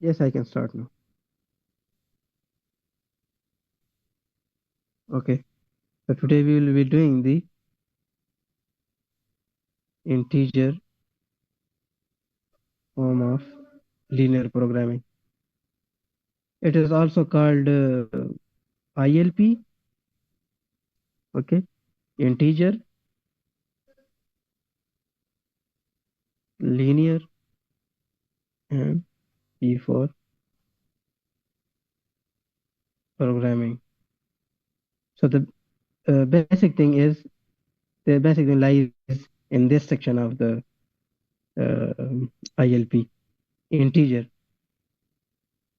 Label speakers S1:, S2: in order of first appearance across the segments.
S1: Yes, I can start now. Okay. So today we will be doing the integer form of linear programming. It is also called ILP. Okay. Integer linear and P for programming. So the basic thing lies in this section of the ILP integer,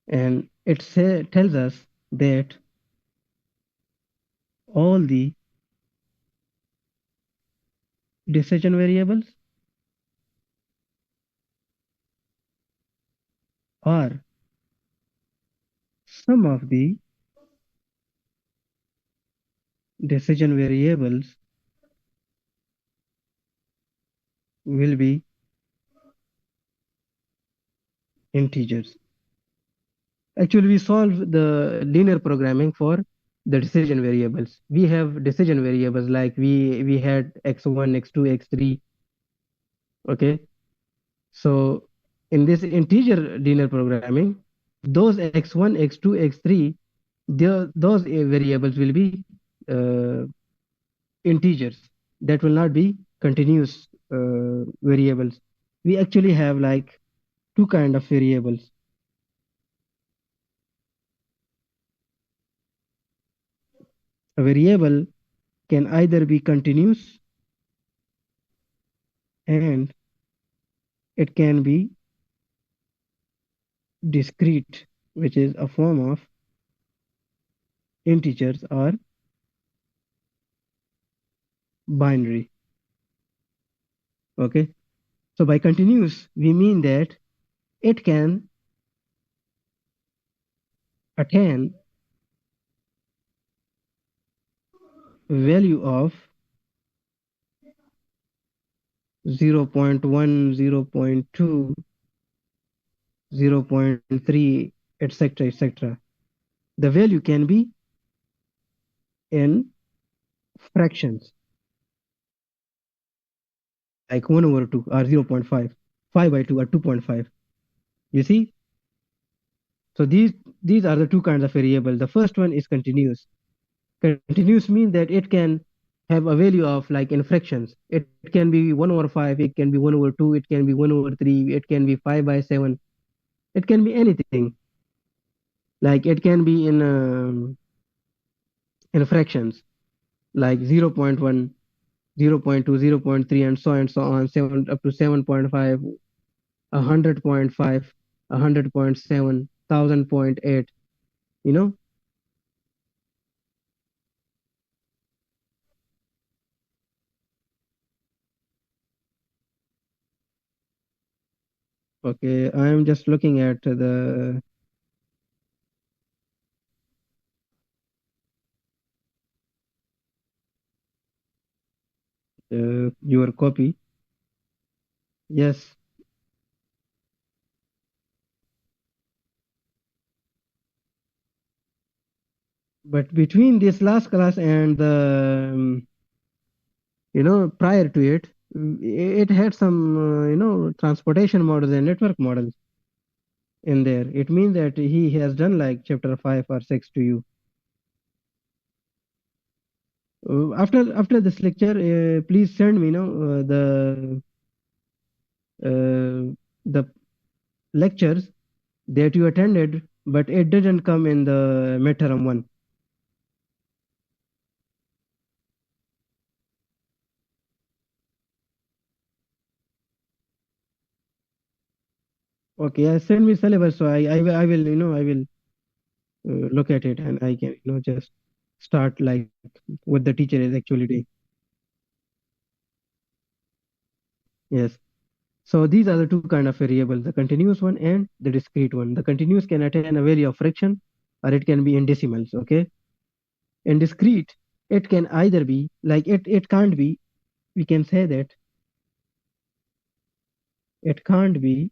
S1: and tells us that all the decision variables are some of the decision variables will be integers. Actually, we solve the linear programming for the decision variables. We have decision variables like we had x1, x2, x3. Okay, so in this integer linear programming, those x1, x2, x3, those variables will be uh, integers. That will not be continuous variables. We actually have like two kind of variables. A variable can either be continuous and it can be discrete, which is a form of integers or binary. Okay, so by continuous we mean that it can attain value of 0 0.1, 0 0.2, 0 0.3, etc., etc. The value can be in fractions like 1 over 2 or 0 0.5, 5 by 2 or 2.5. You see? So these are the two kinds of variable. The first one is continuous. Continuous means that it can have a value of like in fractions. It can be 1 over 5, it can be 1 over 2, it can be 1 over 3, it can be 5 by 7. It can be anything. Like it can be in fractions like 0 0.1, 0 0.2, 0 0.3, and so on, 7 up to 7.5, 100.5, 100.7, 1000.8, you know? Okay, I'm just looking at the your copy. Yes, but between this last class and the prior to it, it had some transportation models and network models in there. It means that he has done like chapter 5 or 6 to you. After this lecture, please send me the lectures that you attended, but it didn't come in the midterm one. Okay, send me syllabus, so I will look at it and I can just start like what the teacher is actually doing. Yes. So these are the two kind of variables, the continuous one and the discrete one. The continuous can attain a value of fraction or it can be in decimals. Okay. In discrete, it can either be like it can't be, we can say that it can't be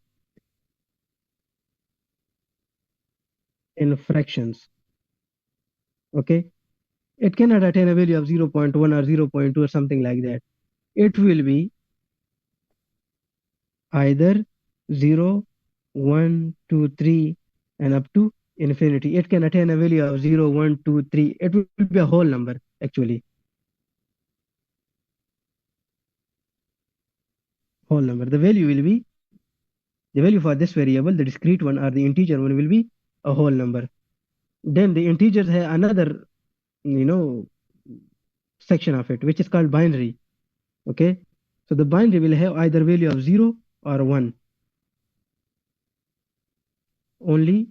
S1: in fractions. Okay, it cannot attain a value of 0.1 or 0.2 or something like that. It will be either 0, 1, 2, 3, and up to infinity. It can attain a value of 0, 1, 2, 3. It will be a whole number actually. Whole number. The value for this variable, the discrete one or the integer one, will be a whole number. Then the integers have another, you know, section of it, which is called binary. Okay, so the binary will have either value of 0 or 1. Only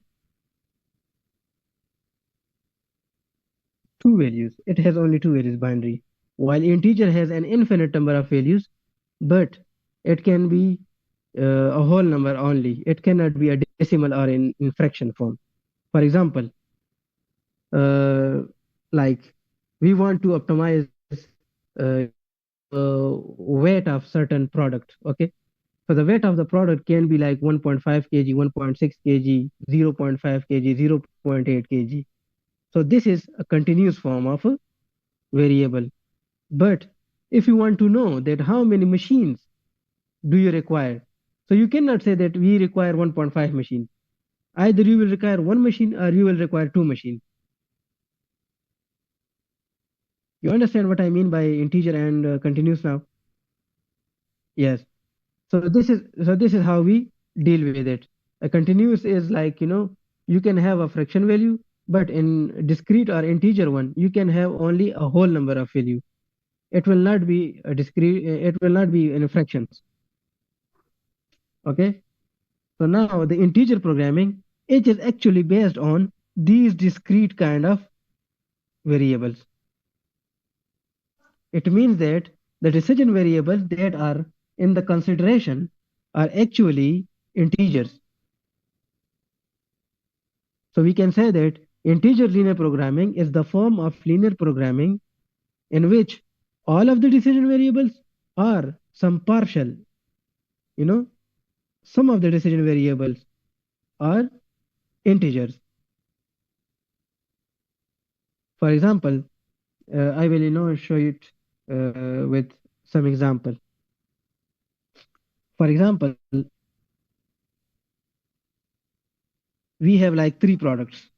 S1: two values. It has only two values binary. While integer has an infinite number of values, but it can be a whole number only. It cannot be a decimal or in fraction form. For example, uh, like we want to optimize weight of certain product. Okay, so the weight of the product can be like 1.5 kg, 1.6 kg, 0.5 kg, 0.8 kg. So this is a continuous form of a variable. But if you want to know that how many machines do you require, so you cannot say that we require 1.5 machines. Either you will require one machine or you will require two machines. You understand what I mean by integer and continuous now? Yes. So this is how we deal with it. A continuous is like, you can have a fraction value, but in discrete or integer one, you can have only a whole number of value. It will not be a discrete, it will not be in fractions. Okay. So now the integer programming, it is actually based on these discrete kind of variables. It means that the decision variables that are in the consideration are actually integers. So we can say that integer linear programming is the form of linear programming in which all of the decision variables are some partial, you know, some of the decision variables are integers. For example, I will, show it with some example. For example, we have like three products,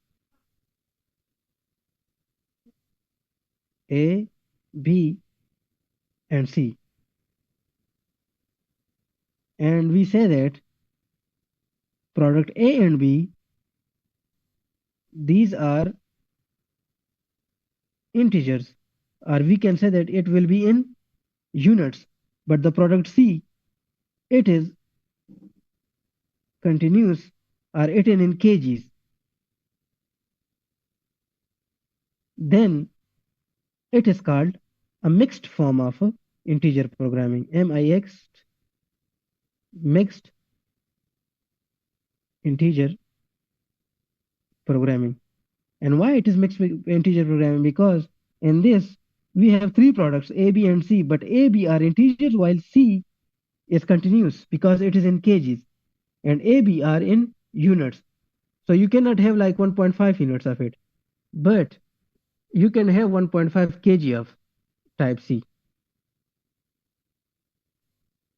S1: A, B, and C. And we say that product A and B, these are integers, or we can say that it will be in units. But the product C, it is continuous, or it is in kgs. Then it is called a mixed form of integer programming, mixed, mixed integer programming. And why it is mixed integer programming? Because in this we have three products, A, B, and C, but A, B are integers while C is continuous because it is in kgs, and A, B are in units. So you cannot have like 1.5 units of it, but you can have 1.5 kg of type C.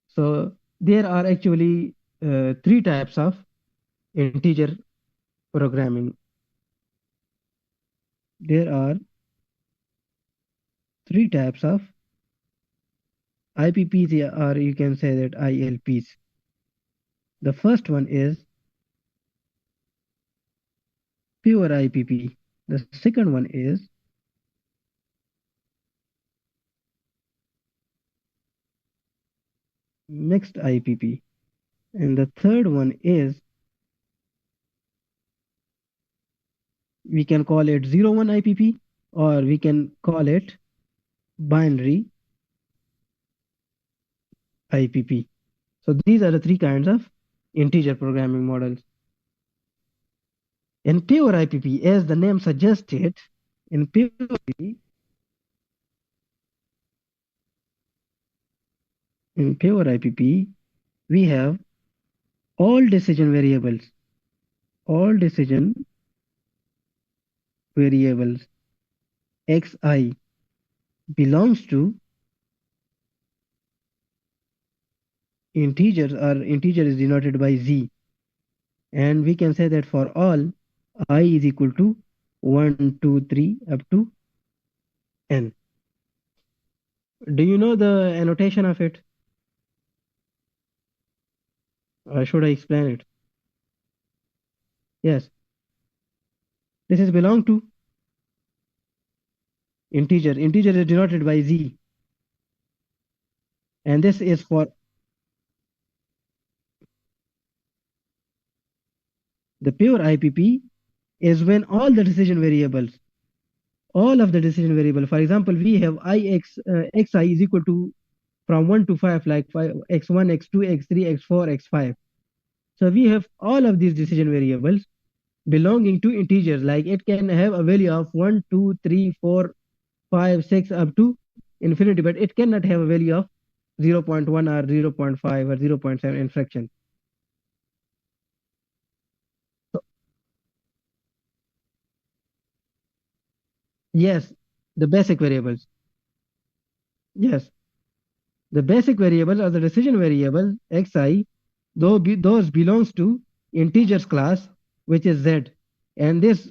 S1: So there are actually three types of integer programming. There are three types of IPPs, or you can say that ILPs. The first one is pure IPP. The second one is mixed IPP. And the third one is, we can call it 01 IPP, or we can call it binary IPP. So these are the three kinds of integer programming models. In pure IPP, as the name suggested, in pure IPP, we have all decision variables, all decision variables xi belongs to integers, or integer is denoted by z, and we can say that for all I is equal to 1, 2, 3 up to n. Do you know the annotation of it? Or should I explain it? Yes. This is belong to integer. Integer is denoted by z. And this is for the pure IPP is when all the decision variables, all of the decision variable, for example, we have xi is equal to from 1 to 5, like 5, x1, x2, x3, x4, x5. So we have all of these decision variables belonging to integers, like it can have a value of 1, 2, 3, 4, 5, 6 up to infinity, but it cannot have a value of 0 0.1 or 0 0.5 or 0 0.7 in fraction. So, yes, the basic variables. Yes, the basic variables or the decision variable xi, those belongs to integers class, which is z, and this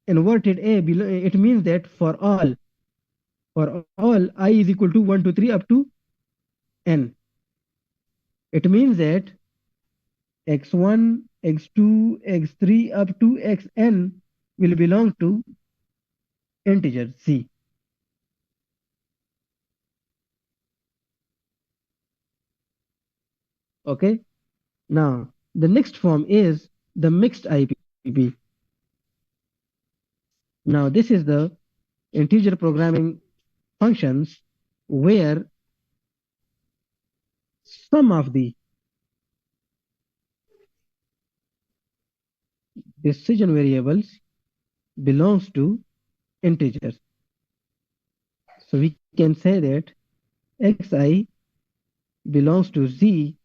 S1: inverted a it means that for all I is equal to 1 to 3 up to n. It means that x1, x2, x3 up to xn will belong to integer c. Okay. Now the next form is the mixed IPP. Now this is the integer programming functions where some of the decision variables belongs to integers. So we can say that xi belongs to z,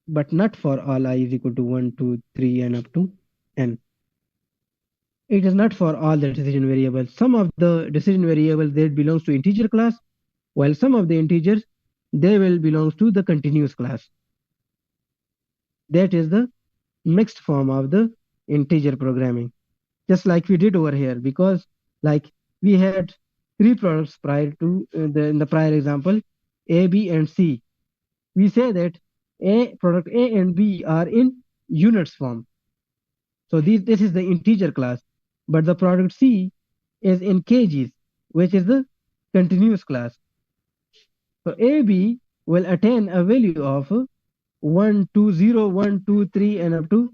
S1: but not for all I is equal to 1, 2, 3 and up to n. It is not for all the decision variables. Some of the decision variables that belongs to integer class, while some of the integers they will belongs to the continuous class. That is the mixed form of the integer programming, just like we did over here, because like we had three products prior to in the prior example, A, B, and C. We say that product A and B are in units form. So this is the integer class, but the product C is in kgs, which is the continuous class. So AB will attain a value of 1, 2, 0, 1, 2, 3, and up to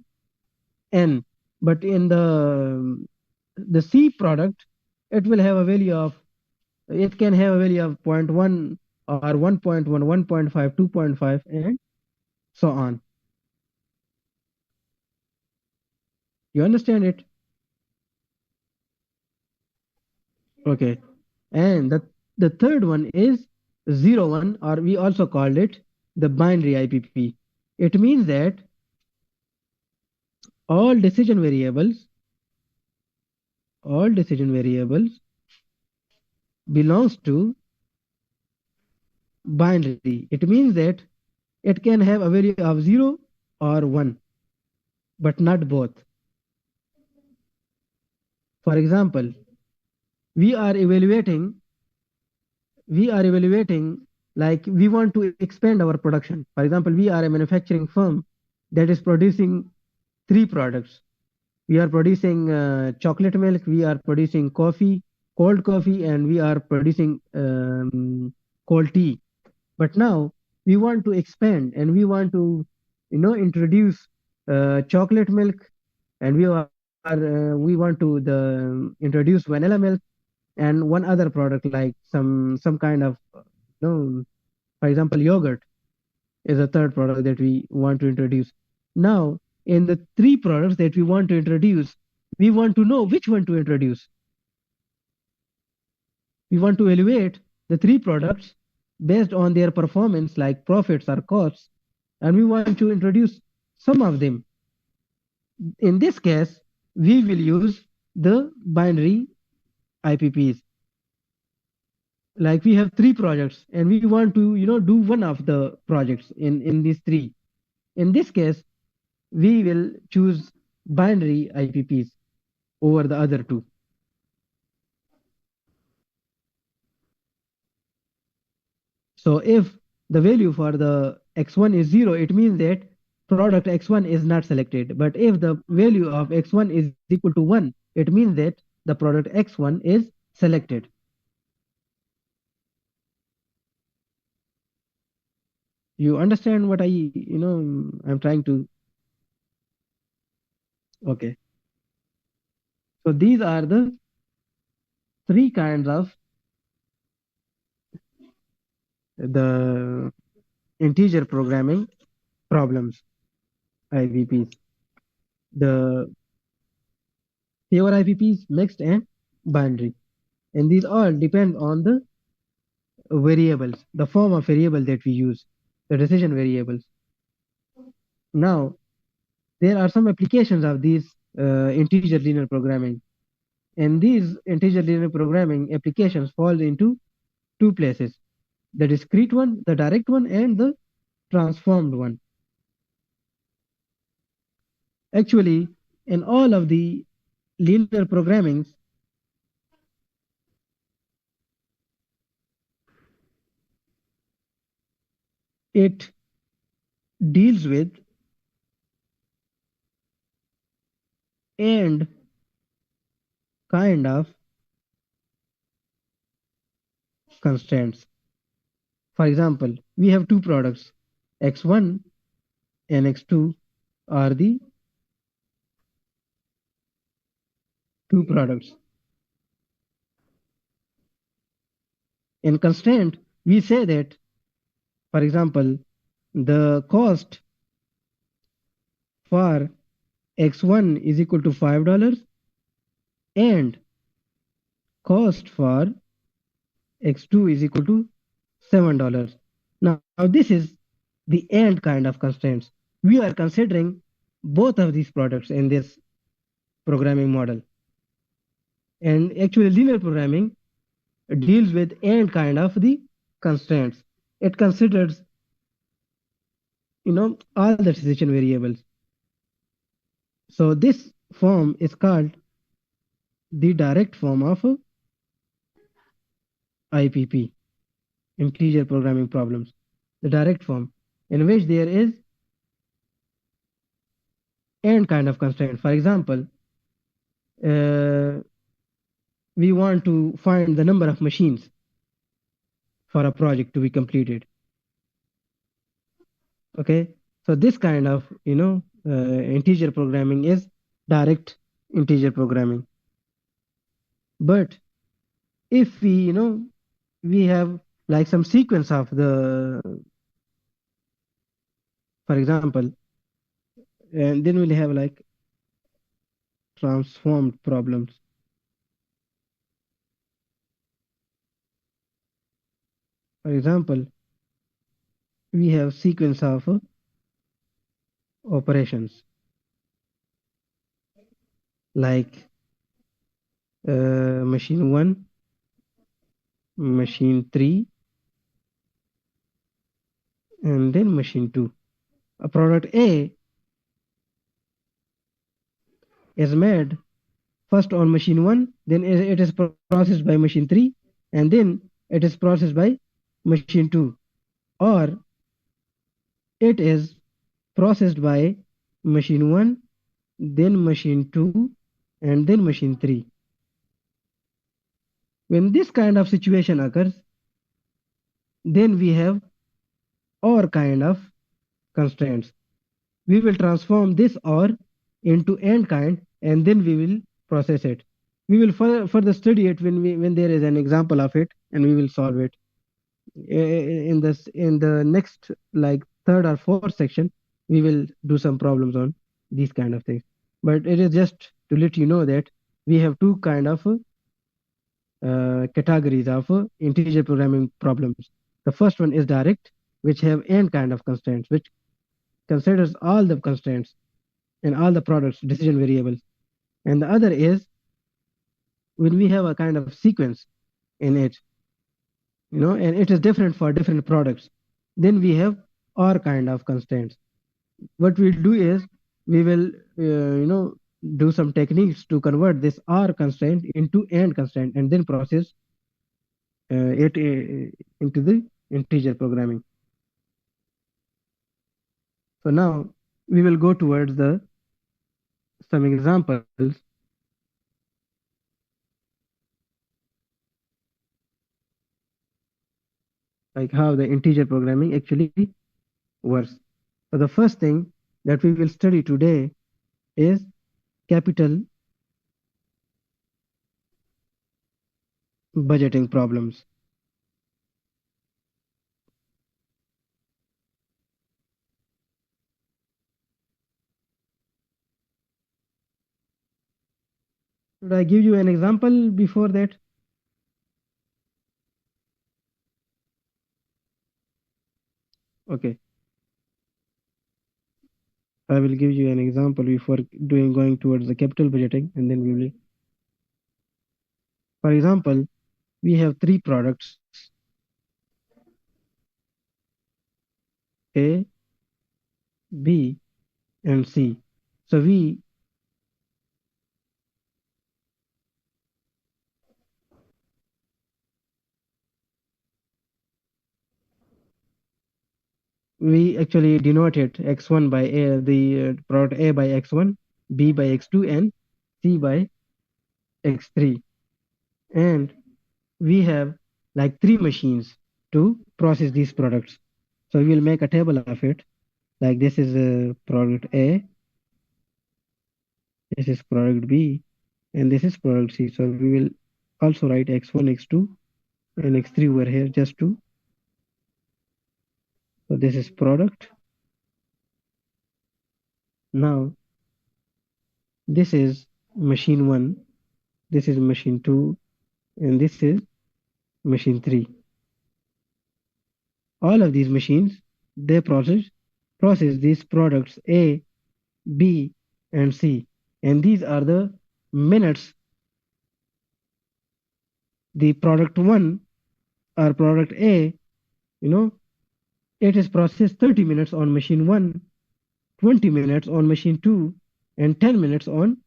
S1: n. But in the C product, it will have a value of, it can have a value of 0.1 or 1.1, 1.5, 2.5, and so on. You understand it? Okay. And the third one is 0, 1, or we also called it the binary IPP. It means that all decision variables, all decision variables belongs to binary. It means that it can have a value of 0 or 1, but not both. For example, we are evaluating, like we want to expand our production. For example, we are a manufacturing firm that is producing three products. We are producing chocolate milk, we are producing coffee, cold coffee, and we are producing cold tea. But now we want to expand and we want to, introduce chocolate milk, and we want to introduce vanilla milk and one other product, like some kind of, for example, yogurt is a third product that we want to introduce. Now, in the three products that we want to introduce, we want to know which one to introduce. We want to evaluate the three products based on their performance, like profits or costs, and we want to introduce some of them. In this case, we will use the binary IPPs. Like we have three projects and we want to, do one of the projects in these three. In this case, we will choose binary IPPs over the other two. So if the value for the x1 is 0, it means that product x1 is not selected. But if the value of x1 is equal to 1, it means that the product x1 is selected. You understand what I'm trying to. Okay. So these are the three kinds of the integer programming problems, IVPs. The pure IPPs, mixed and binary. And these all depend on the variables, the form of variable that we use, the decision variables. Now, there are some applications of these integer linear programming. And these integer linear programming applications fall into two places, the discrete one, the direct one, and the transformed one. Actually, in all of the linear programmings, it deals with and kind of constraints. For example, we have two products, x1 and x2 are the two products. In constraint, we say that, for example, the cost for x1 is equal to $5 and cost for x2 is equal to $7. Now this is the and kind of constraints. We are considering both of these products in this programming model. And actually linear programming deals with and kind of the constraints. It considers all the decision variables. So this form is called the direct form of IPP, integer programming problems, the direct form in which there is and kind of constraint. For example, we want to find the number of machines for a project to be completed. Okay, so this kind of integer programming is direct integer programming. But if we have like some sequence of the, for example, and then we'll have like transformed problems. For example, we have sequence of operations like machine 1, machine 3, and then machine 2. A product A is made first on machine 1, then it is processed by machine 3, and then it is processed by machine 2, or it is processed by machine 1, then machine 2, and then machine 3. When this kind of situation occurs, then we have OR kind of constraints. We will transform this OR into AND kind, and then we will process it. We will further study it when there is an example of it, and we will solve it. In the next like third or fourth section, we will do some problems on these kind of things. But it is just to let you know that we have two kind of categories of integer programming problems. The first one is direct, which have AND kind of constraints, which considers all the constraints and all the products decision variables. And the other is when we have a kind of sequence in it, and it is different for different products, then we have our kind of constraints. What we'll do is we will, do some techniques to convert this R constraint into AND constraint and then process it into the integer programming. So now we will go towards the some examples like how the integer programming actually works. So the first thing that we will study today is capital budgeting problems. Should I give you an example before that? Okay, I will give you an example before going towards the capital budgeting, and then we will. For example, we have three products A, B, and C. So we actually denoted x1 by A, the product A by x1, B by x2, and C by x3. And we have like three machines to process these products. So we will make a table of it. Like this is product A, this is product B, and this is product C. So we will also write x1, x2, and x3 over here just to. So this is product. Now this is machine 1, this is machine 2, and this is machine 3. All of these machines, they process these products A, B, and C. And these are the minutes. The product 1 or product A, it is processed 30 minutes on machine 1, 20 minutes on machine 2, and 10 minutes on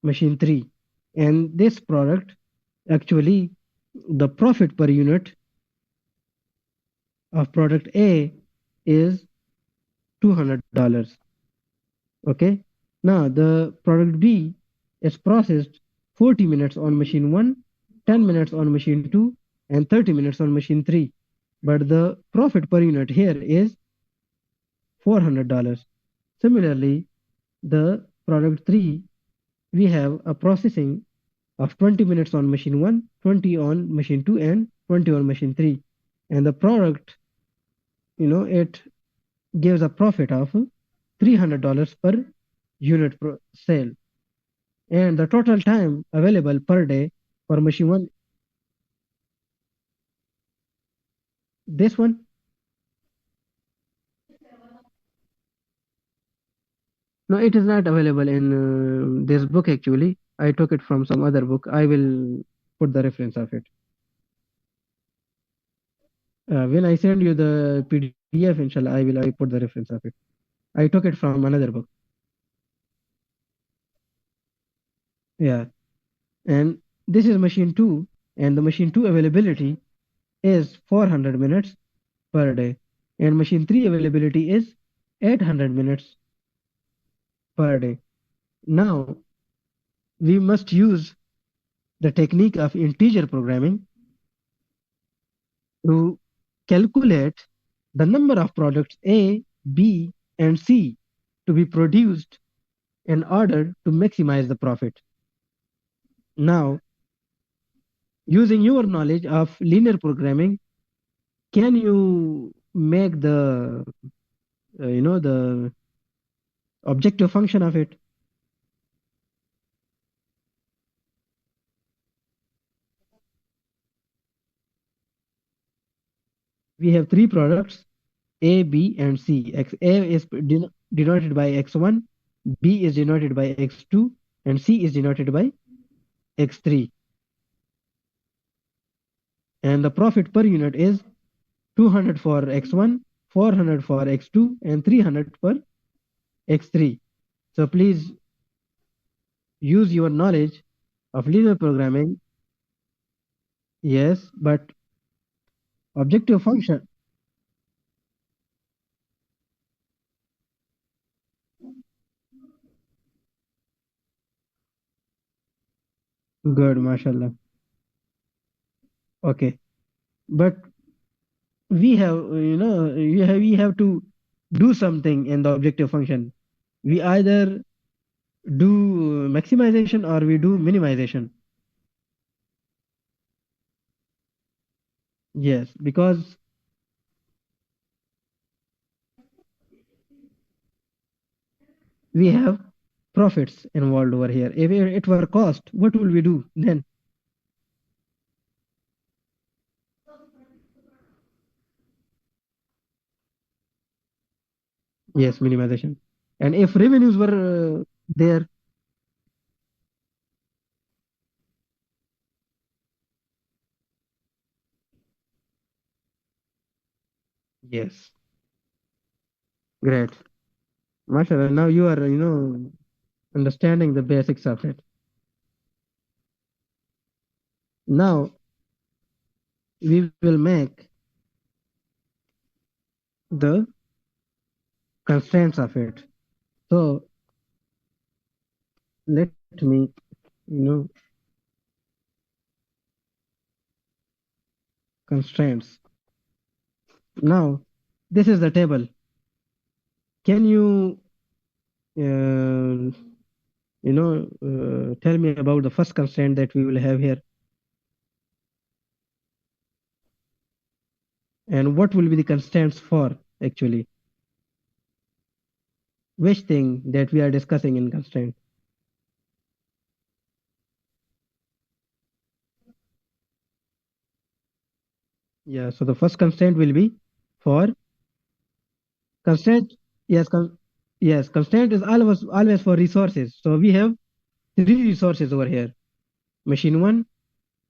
S1: machine 3. And this product, actually, the profit per unit of product A is $200. Okay. Now the product B is processed 40 minutes on machine 1, 10 minutes on machine 2, and 30 minutes on machine 3. But the profit per unit here is $400. Similarly, the product 3, we have a processing of 20 minutes on machine 1, 20 on machine 2, and 20 on machine 3. And the product, it gives a profit of $300 per unit sale. And the total time available per day for machine 1, this one, no, it is not available in this book actually. I took it from some other book. I will put the reference of it. When I send you the PDF, inshallah, I put the reference of it. I took it from another book. Yeah. And this is machine 2, and the machine 2 availability is 400 minutes per day, and machine 3 availability is 800 minutes per day. Now we must use the technique of integer programming to calculate the number of products A, B, and C to be produced in order to maximize the profit. Now, using your knowledge of linear programming, can you make the objective function of it? We have three products A, B, and C. A is denoted by x1, B is denoted by x2, and C is denoted by x3. and the profit per unit is 200 for x1, 400 for x2, and 300 for x3. So please use your knowledge of linear programming. Yes, but objective function. Good, mashallah. Okay, but we have, we have to do something in the objective function. We either do maximization or we do minimization. Yes, because we have profits involved over here. If it were cost, what will we do then? Yes, minimization. And if revenues were there, yes, great. Mashallah, now you are, understanding the basics of it. Now we will make the constraints of it. So let me, you know, constraints. Now this is the table. Can you, tell me about the first constraint that we will have here, and what will be the constraints for actually? Which thing that we are discussing in constraint? Yeah. So the first constraint will be for constraint. Yes. Yes. Constraint is always for resources. So we have three resources over here: machine one,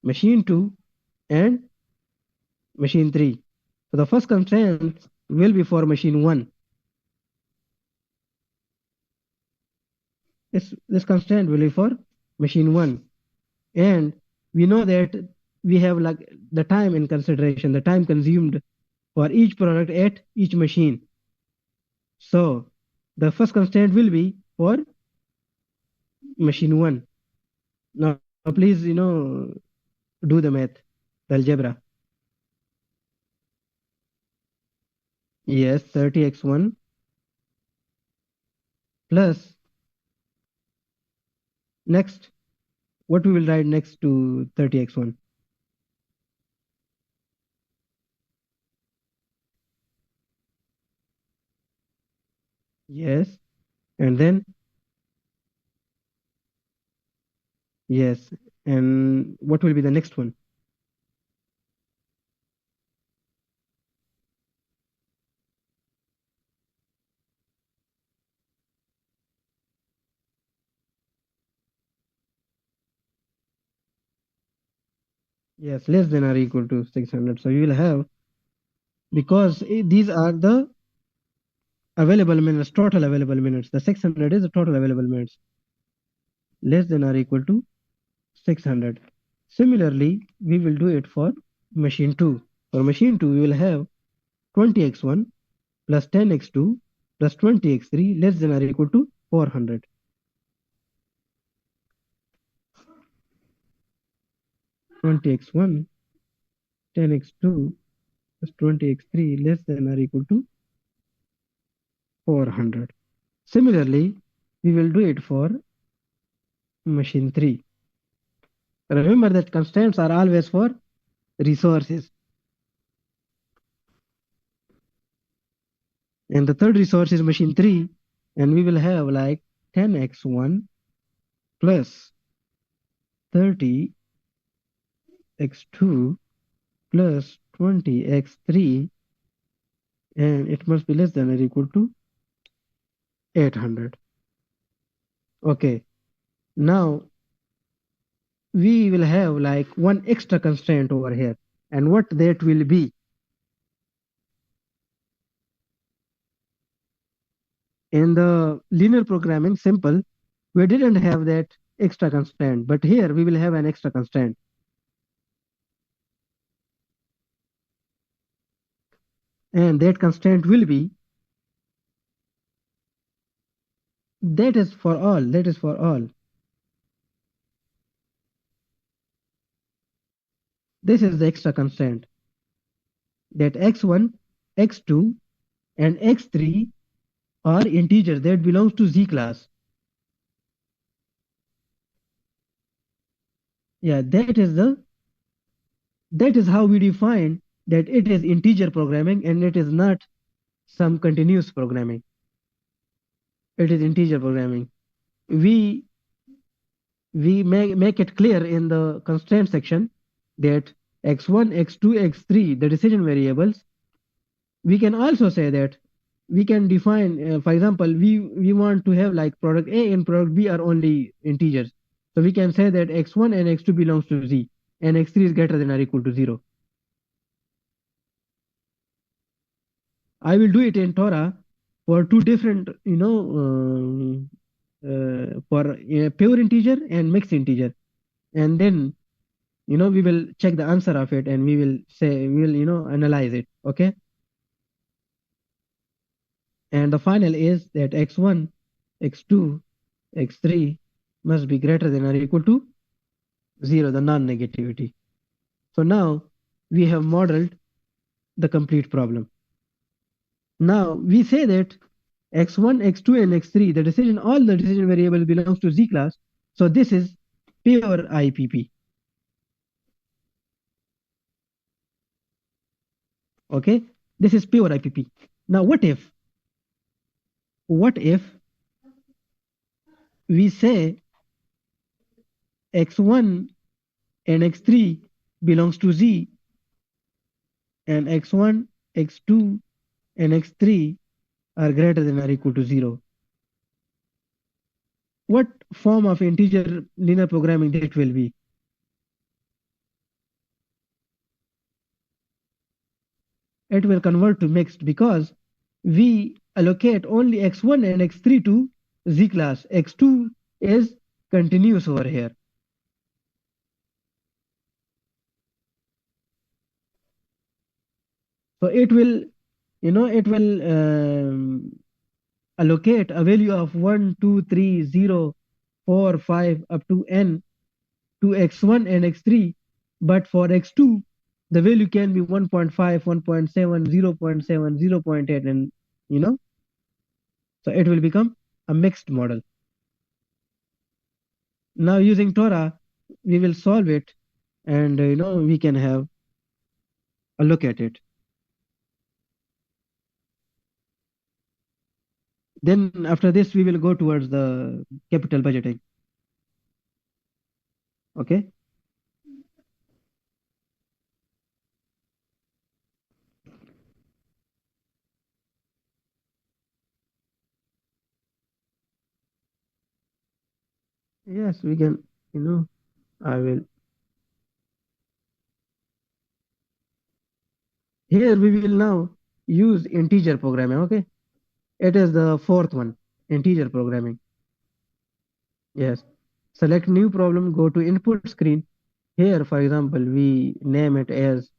S1: machine two, and machine three. So the first constraint will be for machine one. This constraint will be for machine one, and we know that we have like the time in consideration, the time consumed for each product at each machine. So the first constraint will be for machine one. Now please, do the math, the algebra. Yes, 30x1 plus next. What we will write next to 30x1? Yes, and then yes, and what will be the next one? Yes, less than or equal to 600. So you will have, because these are the available minutes, total available minutes. The 600 is the total available minutes, less than or equal to 600. Similarly, we will do it for machine 2. For machine 2, we will have 20x1 plus 10x2 plus 20x3 less than or equal to 400. 20x1, 10x2 plus 20x3 less than or equal to 400. Similarly, we will do it for machine 3. Remember that constraints are always for resources. And the third resource is machine 3. And we will have like 10x1 plus 30x2 plus 20x3, and it must be less than or equal to 800. Okay, now we will have like one extra constraint over here. and what that will be. In the linear programming, simple, we didn't have that extra constraint, but here we will have an extra constraint. And that constraint will be, that is for all, that is for all. This is the extra constraint, that x1, x2, and x3 are integers that belongs to Z class. Yeah, that is how we define that it is integer programming and it is not some continuous programming. It is integer programming. We make it clear in the constraint section that x1, x2, x3, the decision variables. We can also say that we can define, for example, we want to have like product A and product B are only integers. So we can say that x1 and x2 belongs to Z and x3 is greater than or equal to 0. I will do it in Torah for two different, for pure integer and mixed integer. And then, we will check the answer of it and we will, analyze it. Okay. And the final is that x1, x2, x3 must be greater than or equal to 0, the non-negativity. So now we have modeled the complete problem. Now we say that x1, x2, and x3, all the decision variables belongs to Z class. So this is pure IPP. Okay, this is pure IPP. Now what if we say x1 and x3 belongs to Z and x1, x2, and x3 are greater than or equal to 0? What form of integer linear programming that will be? It will convert to mixed because we allocate only x1 and x3 to Z class. x2 is continuous over here. So it will, allocate a value of 1, 2, 3, 0, 4, 5 up to n to x1 and x3. But for x2, the value can be 1.5, 1.7, 0.7, 0.8, and so it will become a mixed model. Now using Torah, we will solve it and we can have a look at it. Then after this, we will go towards the capital budgeting. Okay. Yes, we can, I will. Here we will now use integer programming. Okay. It is the fourth one, integer programming. Yes. Select new problem, go to input screen. Here, for example, we name it as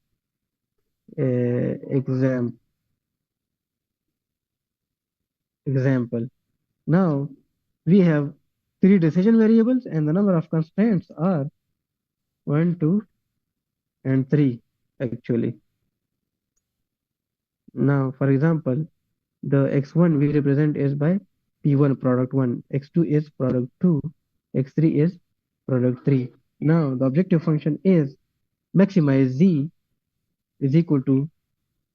S1: example. Now we have three decision variables and the number of constraints are 1, 2, and 3 actually. Now, for example, the x1 we represent is by p1 product 1, x2 is product 2, x3 is product 3. Now the objective function is maximize z is equal to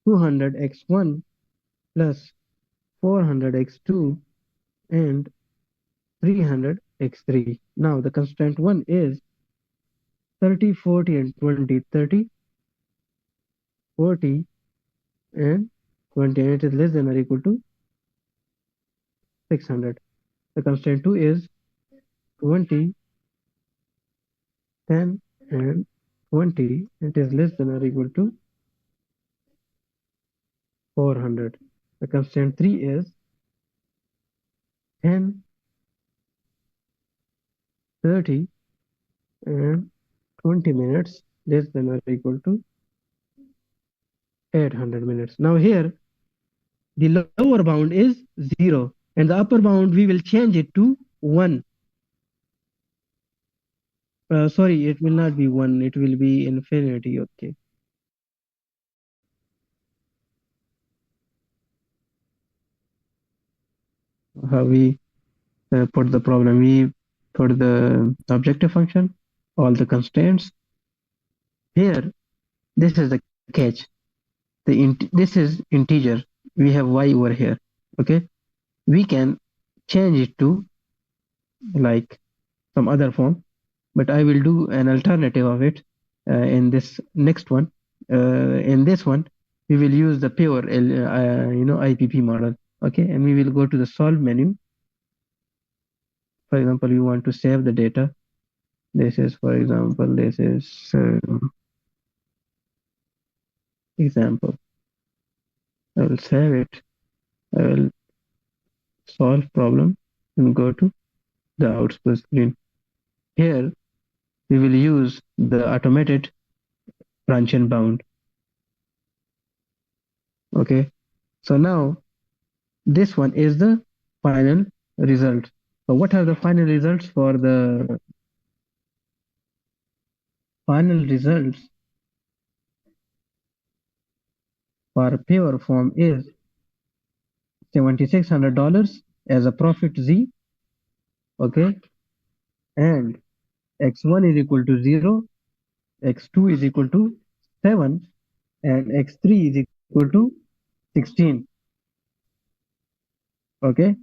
S1: 200 x1 plus 400 x2 and 300 x3. Now the constraint 1 is 30, 40, and 20. 30, 40, and 20, and it is less than or equal to 600. The constraint 2 is 20, 10, and 20, it is less than or equal to 400. The constraint 3 is 10, 30, and 20 minutes less than or equal to 800 minutes. Now here, the lower bound is 0, and the upper bound, we will change it to 1. Sorry, it will not be 1, it will be infinity, okay. How we put the problem, we put the objective function, all the constraints. Here, this is the catch. This is integer. We have y over here, okay. We can change it to like some other form, but I will do an alternative of it in this next one. In this one, we will use the pure, IPP model. Okay, and we will go to the solve menu. For example, you want to save the data. This is, for example, this is example. I will save it. I will solve problem and go to the output screen. Here, we will use the automated branch and bound. Okay, so now this one is the final result. So what are the final results for the final results for pure form is $7,600 as a profit Z, okay, and x1 is equal to 0, x2 is equal to 7, and x3 is equal to 16, okay.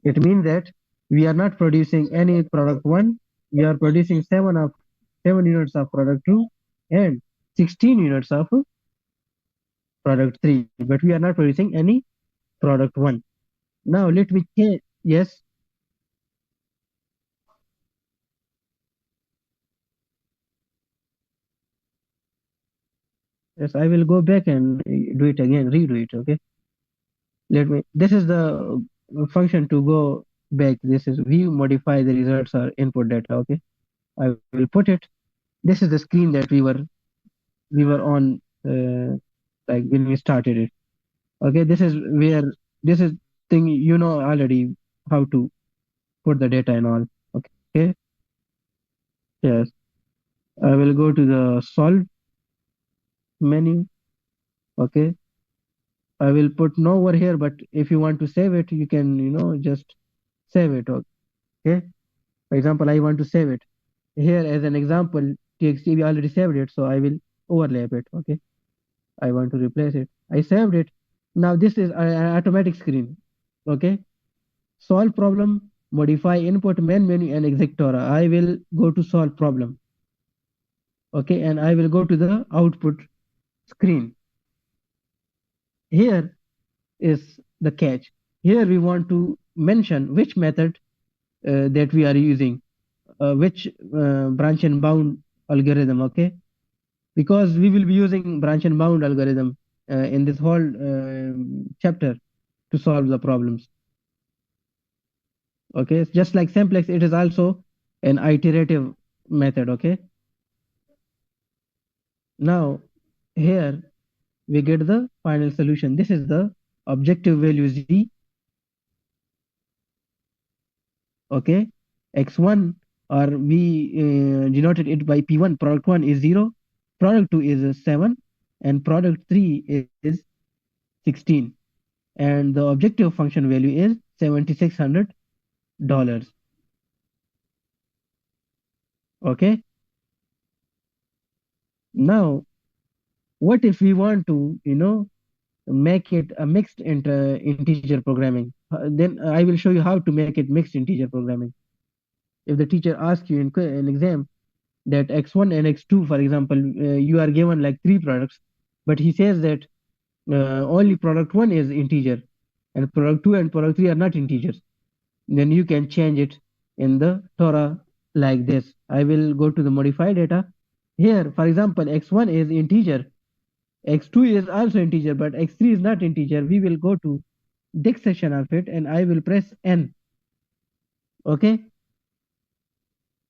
S1: It means that we are not producing any product 1, we are producing 7 units of product 2 and 16 units of product 3, but we are not producing any product 1. Now let me change. Yes. Yes, I will go back and do it again, redo it. Okay. This is the function to go back. This is we modify the results or input data. Okay. I will put it. This is the screen that we were on like when we started it. Okay. This is thing already how to put the data and all. Okay. Yes. I will go to the solve menu. Okay. I will put no over here, but if you want to save it, you can, just save it. Okay. For example, I want to save it here as an example. TXT, we already saved it, so I will overlap it. Okay. I want to replace it. I saved it. Now this is an automatic screen. Okay. Solve problem, modify input main menu and exit Torah. I will go to solve problem. Okay. And I will go to the output screen. Here is the catch. Here we want to mention which method that we are using, which branch and bound algorithm, okay? Because we will be using branch and bound algorithm in this whole chapter to solve the problems. Okay, just like simplex, it is also an iterative method, okay? Now, here we get the final solution. This is the objective value Z, okay. X1, or we denoted it by P1. Product 1 is 0, product 2 is 7, and product 3 is 16, and the objective function value is $7,600. Okay. Now what if we want to make it a mixed integer programming? Then I will show you how to make it mixed integer programming. If the teacher asks you in an exam that x1 and x2, for example, you are given like 3 products, but he says that only product 1 is integer and product 2 and product 3 are not integers, then you can change it in the Torah like this. I will go to the modify data. Here, for example, x1 is integer, x2 is also integer, but x3 is not integer. We will go to dict section of it and I will press n. Okay.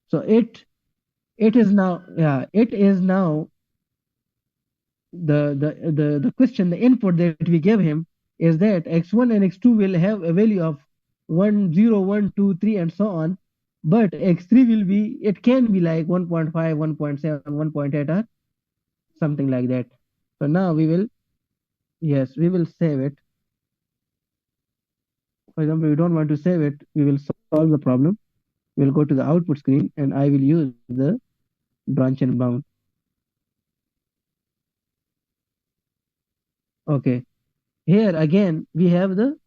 S1: So it is now, yeah, it is now the question, the input that we gave him is that x1 and x2 will have a value of 1 0 1 2 3 and so on, but x3 will be, it can be like 1.5 1.7 1.8 or something like that. So now we will, yes, we will save it. For example, we don't want to save it, we will solve the problem. We'll go to the output screen and I will use the branch and bound. Okay, here again we have the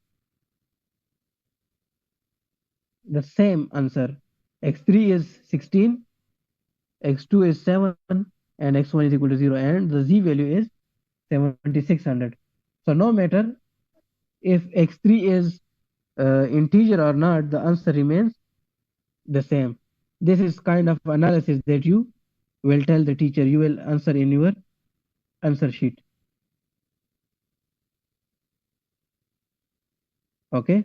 S1: same answer. X3 is 16, x2 is 7, and x1 is equal to 0, and the z value is 7600. So no matter if x3 is integer or not, the answer remains the same. This is kind of analysis that you will tell the teacher, you will answer in your answer sheet. Okay.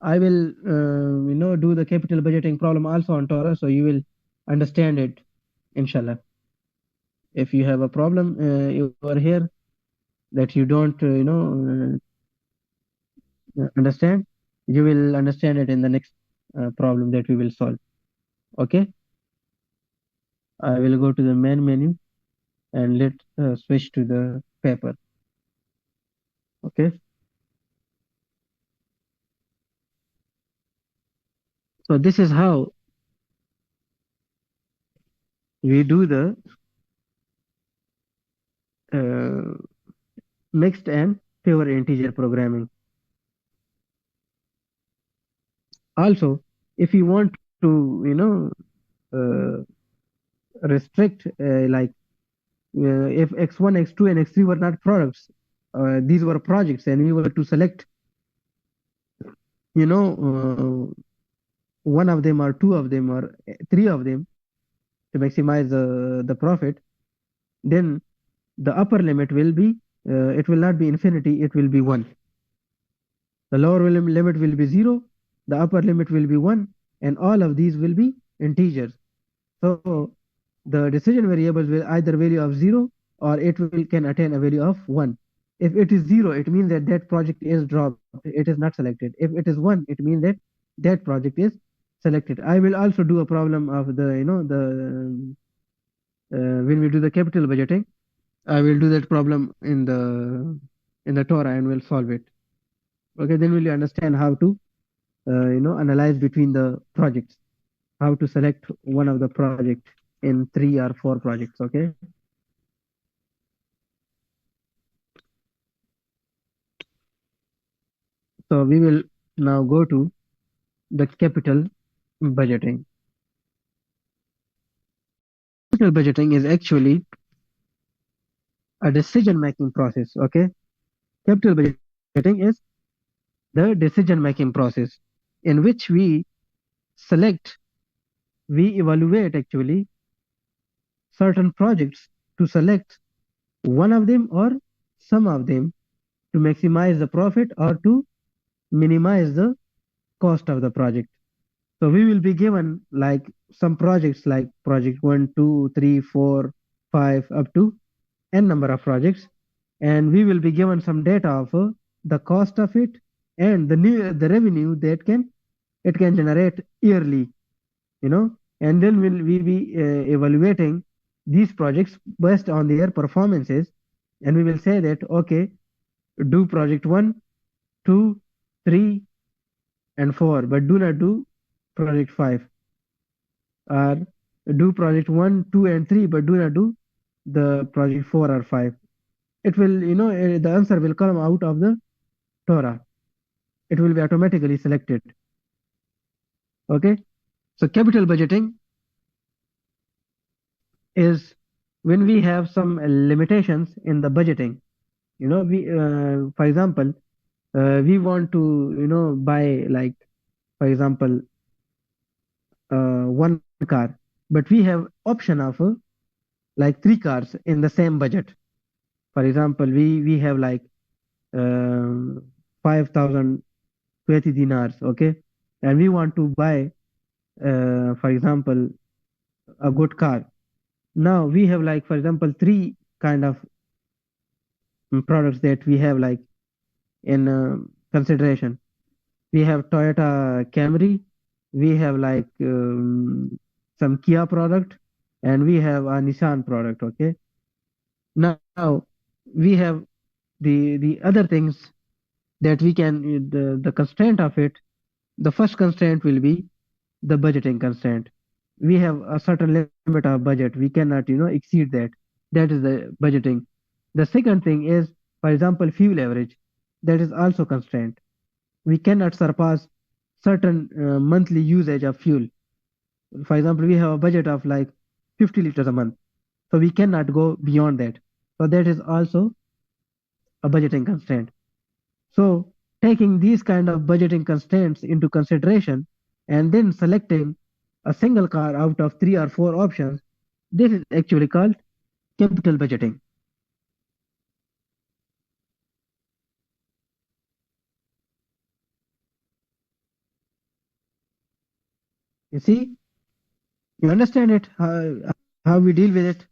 S1: I will, do the capital budgeting problem also on Torah, so you will understand it, inshallah. If you have a problem over here that you don't, understand, you will understand it in the next problem that we will solve. Okay. I will go to the main menu and let switch to the paper. Okay. So this is how we do the uh, mixed and pure integer programming. Also, if you want to, uh, restrict if x1, x2, and x3 were not products, these were projects, and we were to select, one of them or two of them or three of them to maximize the profit, then the upper limit will be, it will not be infinity, it will be 1. The lower limit will be 0, the upper limit will be 1, and all of these will be integers. So the decision variables will either value of 0 or it will can attain a value of 1. If it is 0, it means that that project is dropped, it is not selected. If it is 1, it means that that project is selected. I will also do a problem of the, when we do the capital budgeting, I will do that problem in the Torah and will solve it. Okay, then will you understand how to, analyze between the projects, how to select one of the project in 3 or 4 projects. Okay. So we will now go to the capital budgeting. Capital budgeting is actually a decision making process. Okay. Capital budgeting is the decision making process in which we select, we evaluate actually certain projects to select one of them or some of them to maximize the profit or to minimize the cost of the project. So we will be given like some projects like project 1, 2, 3, 4, 5 up to n number of projects, and we will be given some data of the cost of it and the revenue that it can generate yearly, and then will we be evaluating these projects based on their performances, and we will say that okay, do project 1, 2, 3, and 4, but do not do project 5, or do project 1, 2, and 3, but do not do the project 4 or 5. It will, the answer will come out of the Torah. It will be automatically selected. Okay. So capital budgeting is when we have some limitations in the budgeting. We, for example, we want to, buy like for example, one car, but we have option of like three cars in the same budget. For example, we have like 5,020 dinars, okay, and we want to buy, for example, a good car. Now we have like, for example, three kind of products that we have like in consideration. We have Toyota Camry, we have like some Kia product, and we have a Nissan product. Okay. Now we have the other things that we can, the constraint of it. The first constraint will be the budgeting constraint. We have a certain limit of budget. We cannot, exceed that. That is the budgeting. The second thing is, for example, fuel average. That is also constraint. We cannot surpass certain monthly usage of fuel. For example, we have a budget of like 50 liters a month. So we cannot go beyond that. So that is also a budgeting constraint. So taking these kind of budgeting constraints into consideration and then selecting a single car out of three or four options, this is actually called capital budgeting. You see, you understand it, how we deal with it.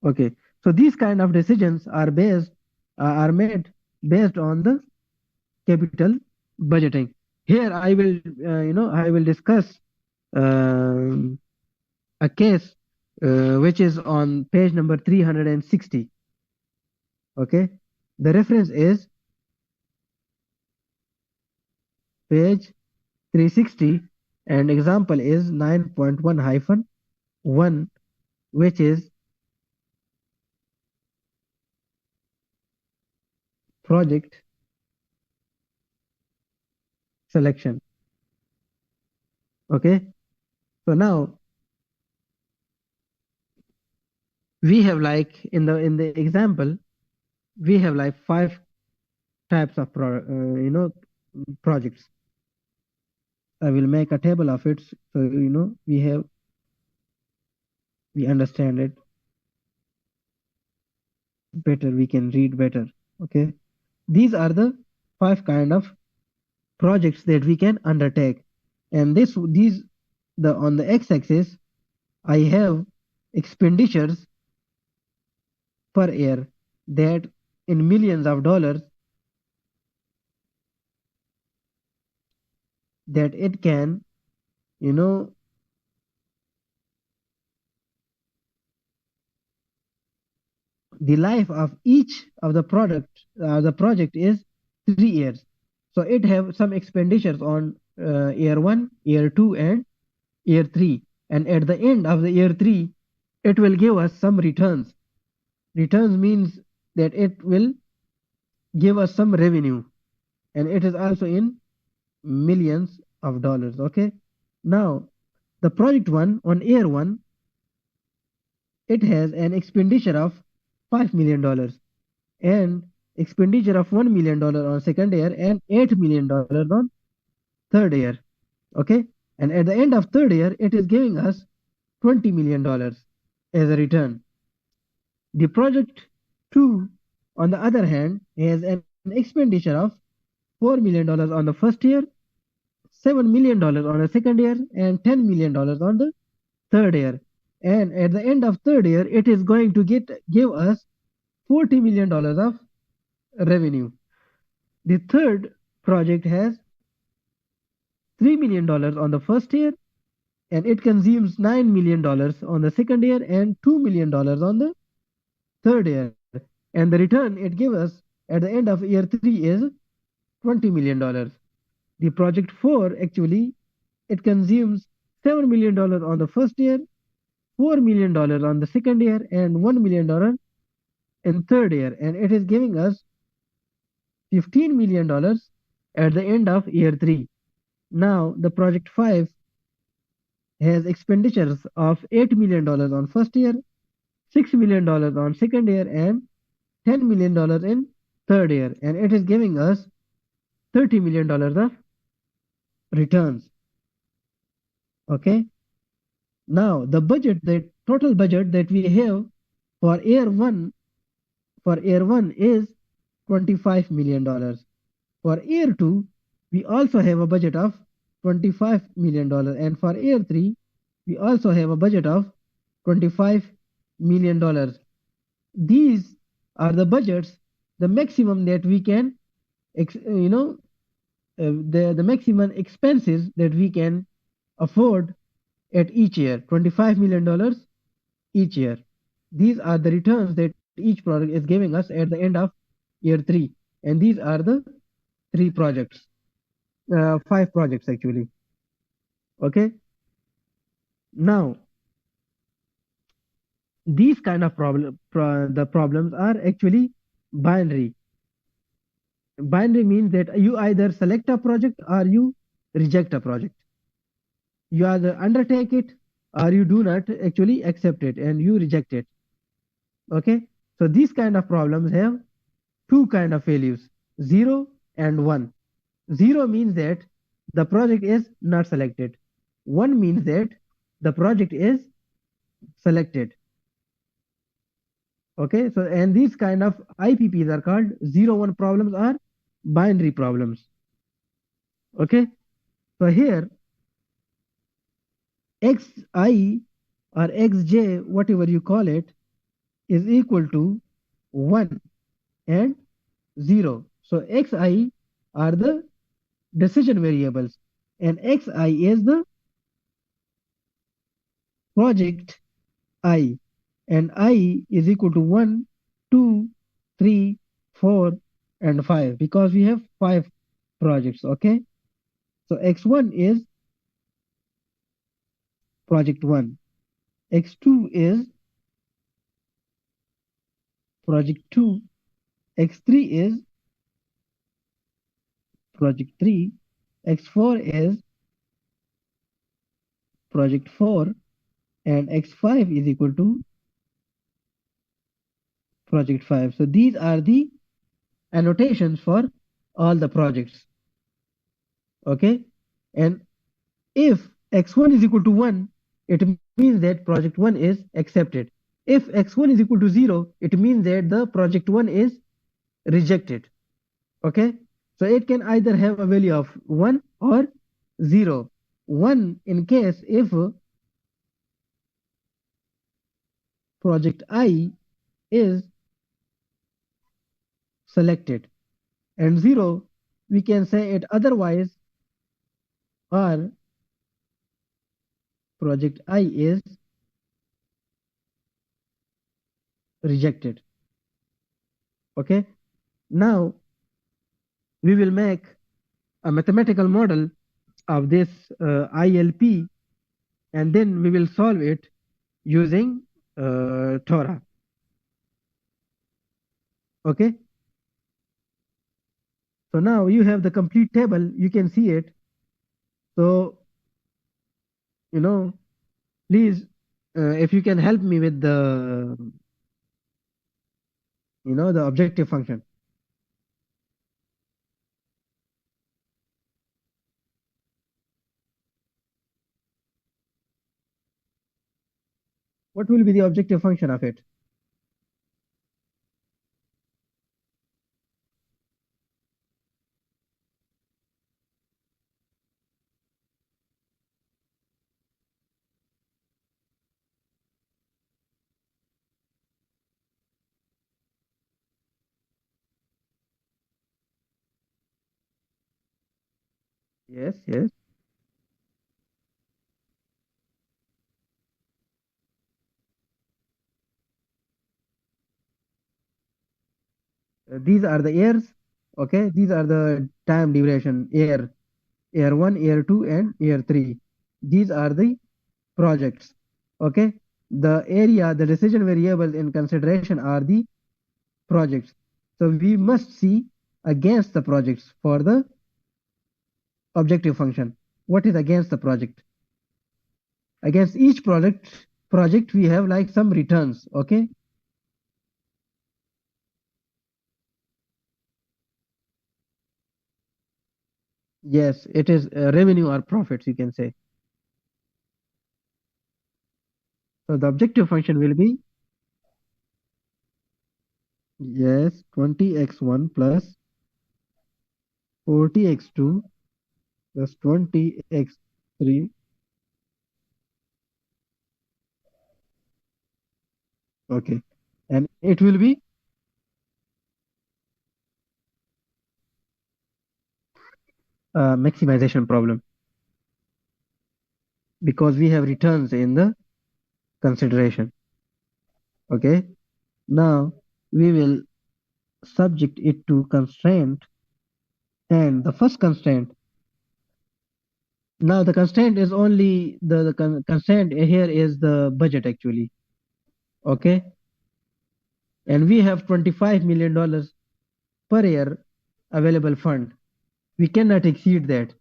S1: Okay, so these kind of decisions are made based on the capital budgeting. Here I will, I will discuss um, a case which is on page number 360. Okay, the reference is page 360 and example is 9.1 hyphen 1, which is project selection. Okay, so now we have like in the example we have like five types of projects. I will make a table of it so we understand it better, we can read better. Okay, these are the five kind of projects that we can undertake, and these the on the x-axis I have expenditures per year that in millions of dollars that it can, you know the life of each of the project is 3 years. So it have some expenditures on year 1, year 2 and year 3, and at the end of the year 3 it will give us some returns. Returns means that it will give us some revenue, and it is also in millions of dollars. Okay, now the project 1 on year 1, it has an expenditure of $5 million and expenditure of $1 million on second year and $8 million on third year. Okay, and at the end of third year it is giving us $20 million as a return. The project 2 on the other hand has an expenditure of $4 million on the first year, $7 million on the second year and $10 million on the third year, and at the end of third year it is going to give us $40 million of revenue. The third project has $3 million on the first year, and it consumes $9 million on the second year and $2 million on the third year. And the return it gives us at the end of year 3 is $20 million. The project 4 actually it consumes $7 million on the first year, $4 million on the second year, and $1 million in third year, and it is giving us $15 million at the end of year 3. Now the project 5 has expenditures of $8 million on first year, $6 million on second year, and $10 million in third year, and it is giving us $30 million of returns. Okay. Now the total budget that we have for year one is $25 million. For year two, we also have a budget of $25 million. And for year three, we also have a budget of $25 million. These are the budgets, the maximum that we can, the maximum expenses that we can afford at each year, $25 million each year. These are the returns that each project is giving us at the end of year three. And these are the five projects actually. Okay. Now, these kind of the problems are actually binary. Binary means that you either select a project or you reject a project. You either undertake it or you do not actually accept it and you reject it. Okay. So these kind of problems have two kind of values, 0 and 1. 0 means that the project is not selected. 1 means that the project is selected. Okay, so and these kind of IPPs are called 0-1 problems or binary problems. Okay, so here xi or xj, whatever you call it, is equal to 1 and 0. So xi are the decision variables and xi is the project I, and I is equal to 1, 2, 3, 4 and 5 because we have 5 projects. Okay, so x1 is project 1, x2 is project 2, x3 is project 3, x4 is project 4 and x5 is equal to project 5. So these are the annotations for all the projects. Okay, and if x1 is equal to 1, it means that project 1 is accepted. If x1 is equal to 0, it means that the project 1 is rejected. Okay, so it can either have a value of 1 or 0. 1 in case if project I is selected, and 0 we can say it otherwise, or project I is rejected. Okay, now we will make a mathematical model of this ILP, and then we will solve it using Torah. Okay, so now you have the complete table, you can see it. So please, if you can help me with the the objective function. What will be the objective function of it? Yes, yes. These are the years. Okay, these are the time duration, year 1, year 2 and year 3. These are the projects. Okay, the area, the decision variables in consideration are the projects. So we must see against the projects for the objective function. What is against the project? Against each project we have like some returns. Okay, Yes, it is revenue or profits, you can say. So the objective function will be, yes, 20x1 plus 40x2 plus 20x3. Okay. And it will be a maximization problem because we have returns in the consideration. Okay. Now we will subject it to constraint, and the first constraint. Now the constraint is only the constraint here is the budget actually. Okay. And we have $25 million per year available fund. We cannot exceed that.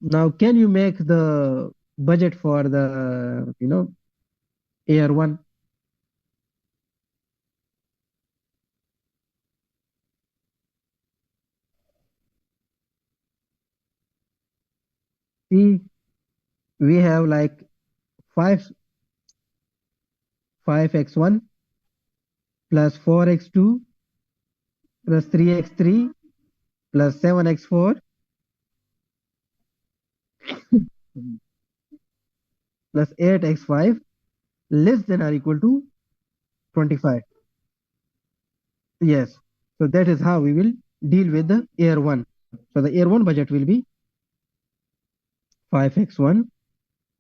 S1: Now, can you make the budget for the, year one? See, we have like 5, 5x1 plus 4x2 plus 3x3 plus 7x4 plus 8x5 less than or equal to 25. Yes. So that is how we will deal with the year one. So the year one budget will be 5x1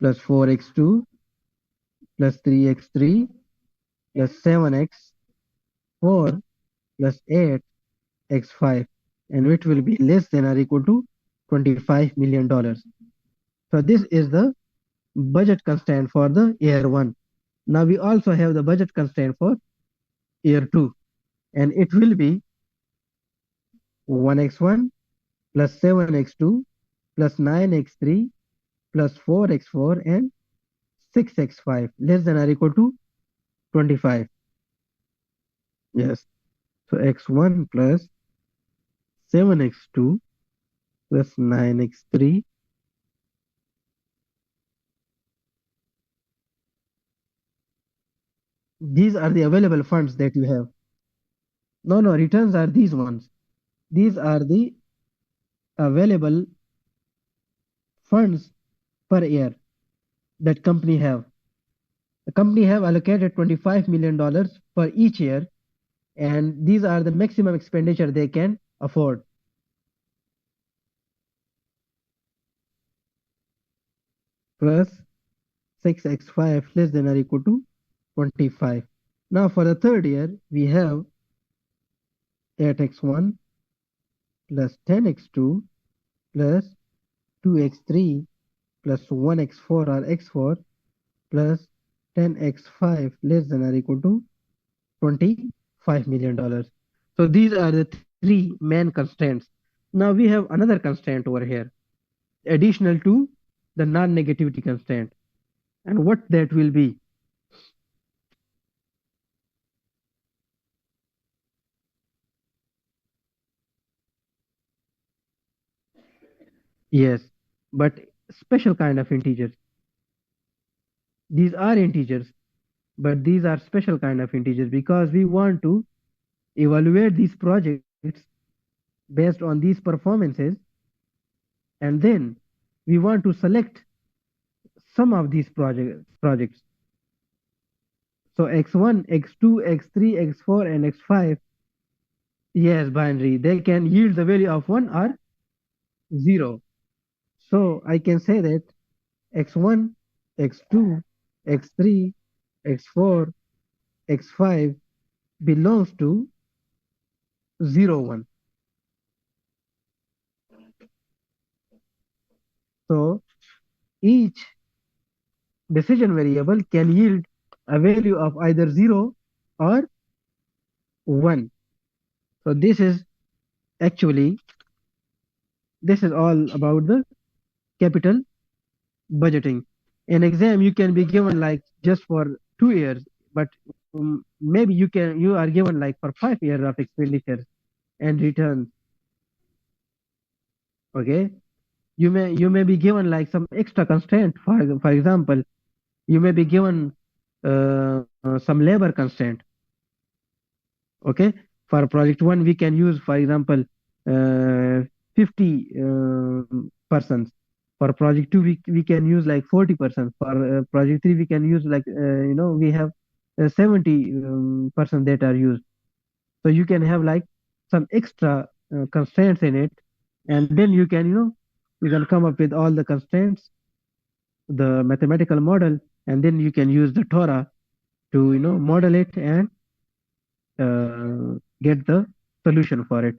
S1: plus 4x2 plus 3x3 plus 7x4 plus 8x5, and which will be less than or equal to $25 million. So this is the budget constraint for the year one. Now we also have the budget constraint for year two, and it will be 1x1 plus 7x2 plus 9x3 plus 4x4 and 6x5 less than or equal to 25. Yes. So x1 plus 7x2 plus 9x3. These are the available funds that you have. No, no, returns are these ones. These are the available funds per year that company have. The company have allocated $25 million per each year, and these are the maximum expenditure they can afford. Plus 6x5 less than or equal to 25. Now for the third year, we have 8x1 plus 10x2 plus 2x3 plus 1x4 or x4 plus 10x5 less than or equal to $25 million. So these are the three main constraints. Now we have another constraint over here, additional to the non-negativity constraint. And what that will be? Yes, but special kind of integers. These are integers, but these are special kind of integers because we want to evaluate these projects based on these performances, and then we want to select some of these projects. So x1, x2, x3, x4, and x5, yes, binary, they can yield the value of 1 or 0. So I can say that x1, x2, x3, x4, x5 belongs to 0, 1. So each decision variable can yield a value of either 0 or 1. So actually this is all about the capital budgeting. In exam you can be given like just for 2 years, but maybe you are given like for 5 years of expenditure and returns. Okay, you may be given like some extra constraint. For example, you may be given some labor constraint. Okay, for project one, we can use, for example, 50 persons. For project two, we can use like 40 persons. For project three, we can use like, we have 70 persons that are used. So you can have like some extra constraints in it, and then you can come up with all the constraints, the mathematical model, and then you can use the Torah to model it and get the solution for it.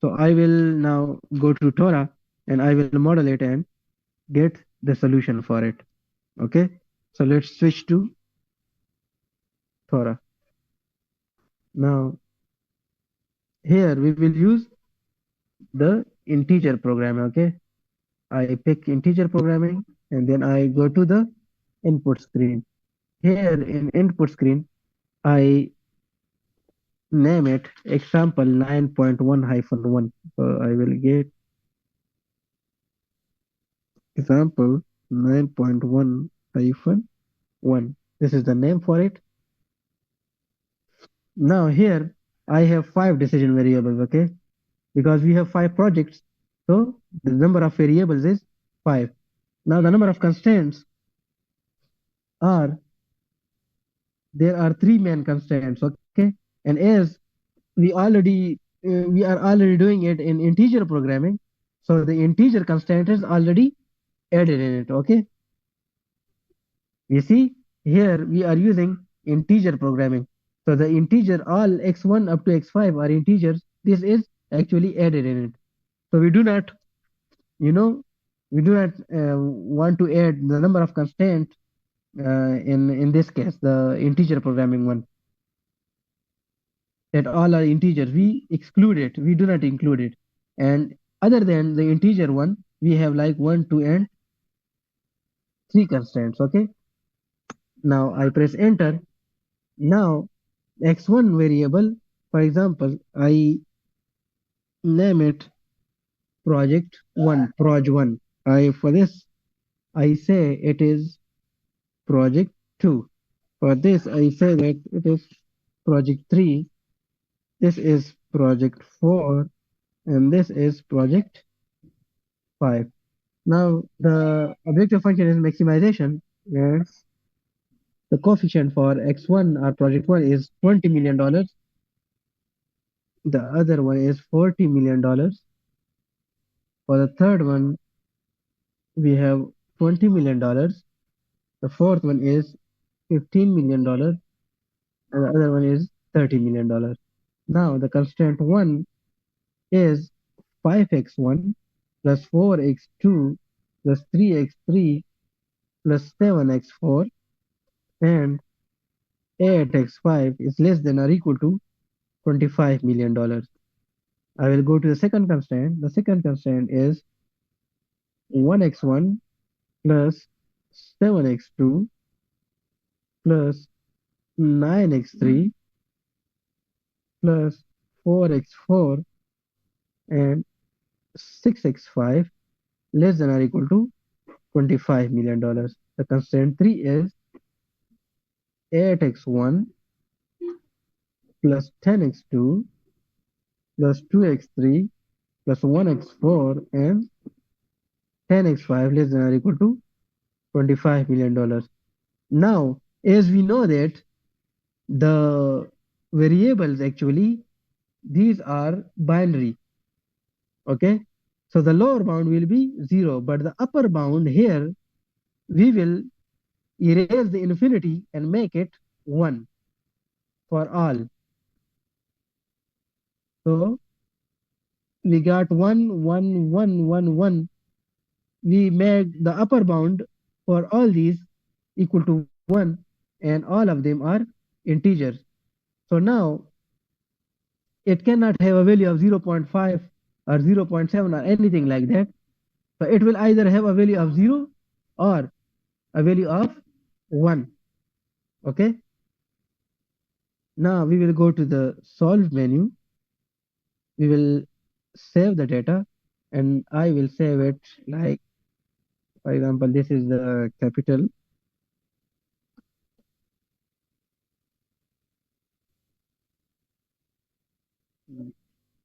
S1: So I will now go to Torah and I will model it and get the solution for it. Okay. So let's switch to Torah. Now here we will use the integer programming. Okay. I pick integer programming and then I go to the input screen. Here in input screen, I name it example 9.1-1. So I will get example 9.1 hyphen 1. This is the name for it. Now here I have 5 decision variables, okay? Because we have 5 projects, so the number of variables is 5. Now the number of constraints are, there are 3 main constraints, okay? And as we are already doing it in integer programming, so the integer constraint is already added in it, okay? You see, here we are using integer programming. So the integer, all x1 up to x5 are integers. This is actually added in it. So you know, we do not want to add the number of constraint in this case, the integer programming one. That all are integers. We exclude it. We do not include it. And other than the integer one, we have like 1, 2, and 3 constraints. Okay. Now I press enter. Now x1 variable, for example, I name it project 1, proj1. I For this I say it is project 2. For this I say that it is project 3. This is project 4, and this is project 5. Now the objective function is maximization, and the coefficient for x1 or project 1 is $20 million. The other one is $40 million. For the third one, we have $20 million. The fourth one is $15 million, and the other one is $30 million. Now the constraint 1 is 5x1 plus 4x2 plus 3x3 plus 7x4, and 8x5 is less than or equal to $25 million. I will go to the second constraint. The second constraint is 1x1 plus 7x2 plus 9x3 plus 4x4 and 6x5 less than or equal to $25 million. The constraint 3 is 8x1 plus 10x2 plus 2x3 plus 1x4 and 10x5 less than or equal to $25 million. Now, as we know that the variables actually, these are binary, okay? So the lower bound will be 0, but the upper bound here, we will erase the infinity and make it 1 for all. So we got 1, 1, 1, 1, 1. We made the upper bound for all these equal to 1, and all of them are integers. So now it cannot have a value of 0.5 or 0.7 or anything like that. So it will either have a value of 0 or a value of 1. Okay. Now we will go to the solve menu. We will save the data. and I will save it like, for example, this is the capital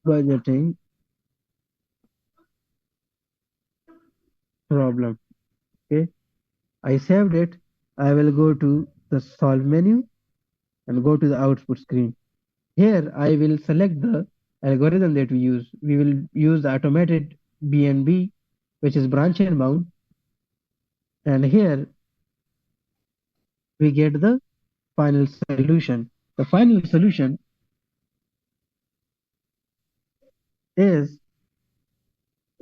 S1: budgeting problem. Okay, I saved it. I will go to the solve menu and go to the output screen. Here I will select the algorithm that we use. We will use the automated BNB, which is branch and bound. And here we get the final solution. The final solution is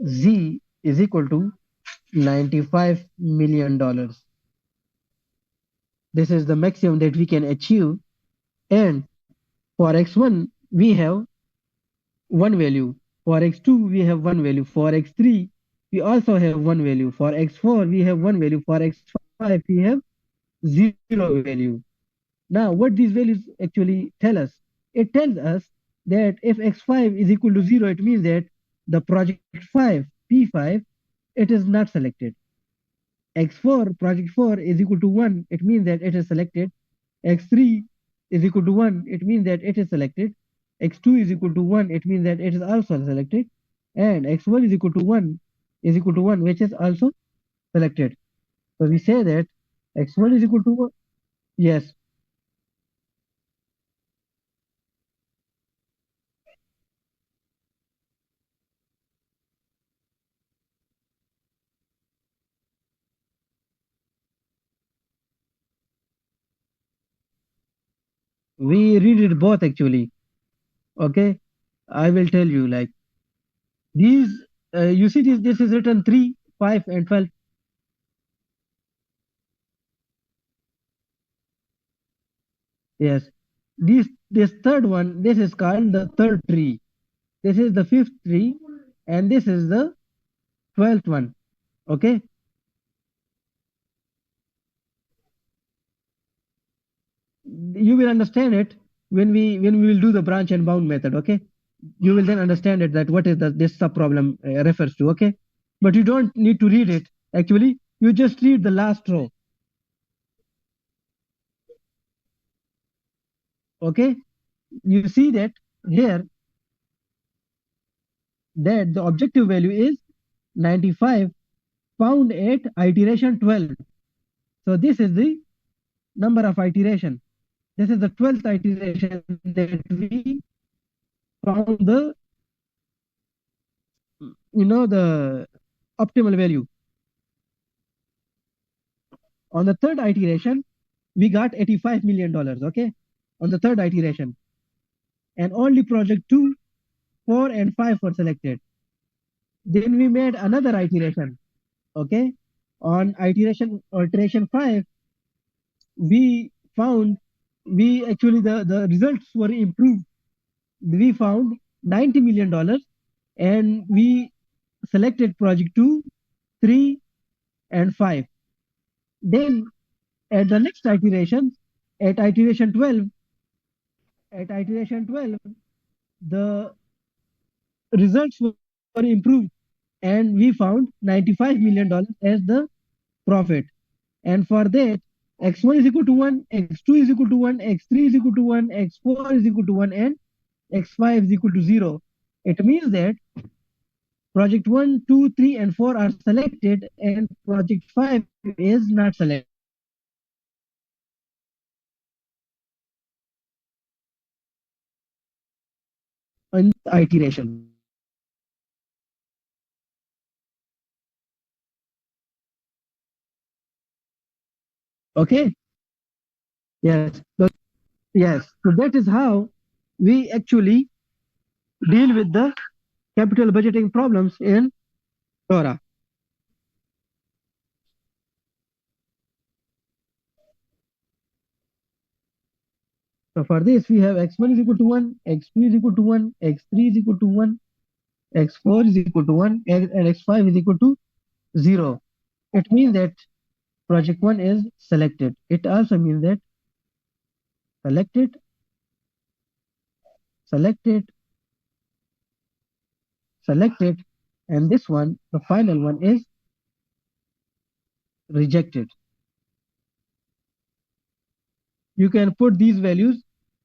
S1: Z is equal to $95 million. This is the maximum that we can achieve. And for x1, we have one value. For x2, we have one value. For x3, we also have one value. For x4, we have one value. For x5, we have zero value. Now, what these values actually tell us? It tells us that if x5 is equal to 0, it means that the project 5, P5, it is not selected. X4, project 4 is equal to 1, it means that it is selected. X3 is equal to 1, it means that it is selected. X2 is equal to 1, it means that it is also selected. And X1 is equal to 1, which is also selected. So we say that X1 is equal to 1. Yes, we read it both actually. Okay, I will tell you like these. You see this is written 3, 5, and 12. Yes, this third one, this is called the third tree. This is the fifth tree, and this is the 12th one. Okay, you will understand it when we will do the branch and bound method. Okay, you will then understand it that what is this sub problem refers to. Okay, but you don't need to read it. Actually, you just read the last row. Okay, you see that here that the objective value is 95 found at iteration 12. So this is the number of iteration. This is the 12th iteration that we found the the optimal value. On the third iteration, we got $85 million. Okay, on the third iteration, and only project 2, 4, and 5 were selected. Then we made another iteration. Okay, on iteration 5, we found we actually the results were improved. We found $90 million, and we selected project 2, 3, and 5. Then at the next iteration, at iteration 12, at iteration 12, the results were improved, and we found $95 million as the profit. And for that, x1 is equal to 1, x2 is equal to 1, x3 is equal to 1, x4 is equal to 1, and x5 is equal to 0. It means that project 1, 2, 3, and 4 are selected, and project 5 is not selected in the iteration. Okay? Yes. So, yes. So that is how we actually deal with the capital budgeting problems in Dora. So for this, we have x1 is equal to 1, x2 is equal to 1, x3 is equal to 1, x4 is equal to 1, and x5 is equal to 0. It means that project 1 is selected. It also means that selected, selected, selected, And this one, the final one, is rejected. You can put these values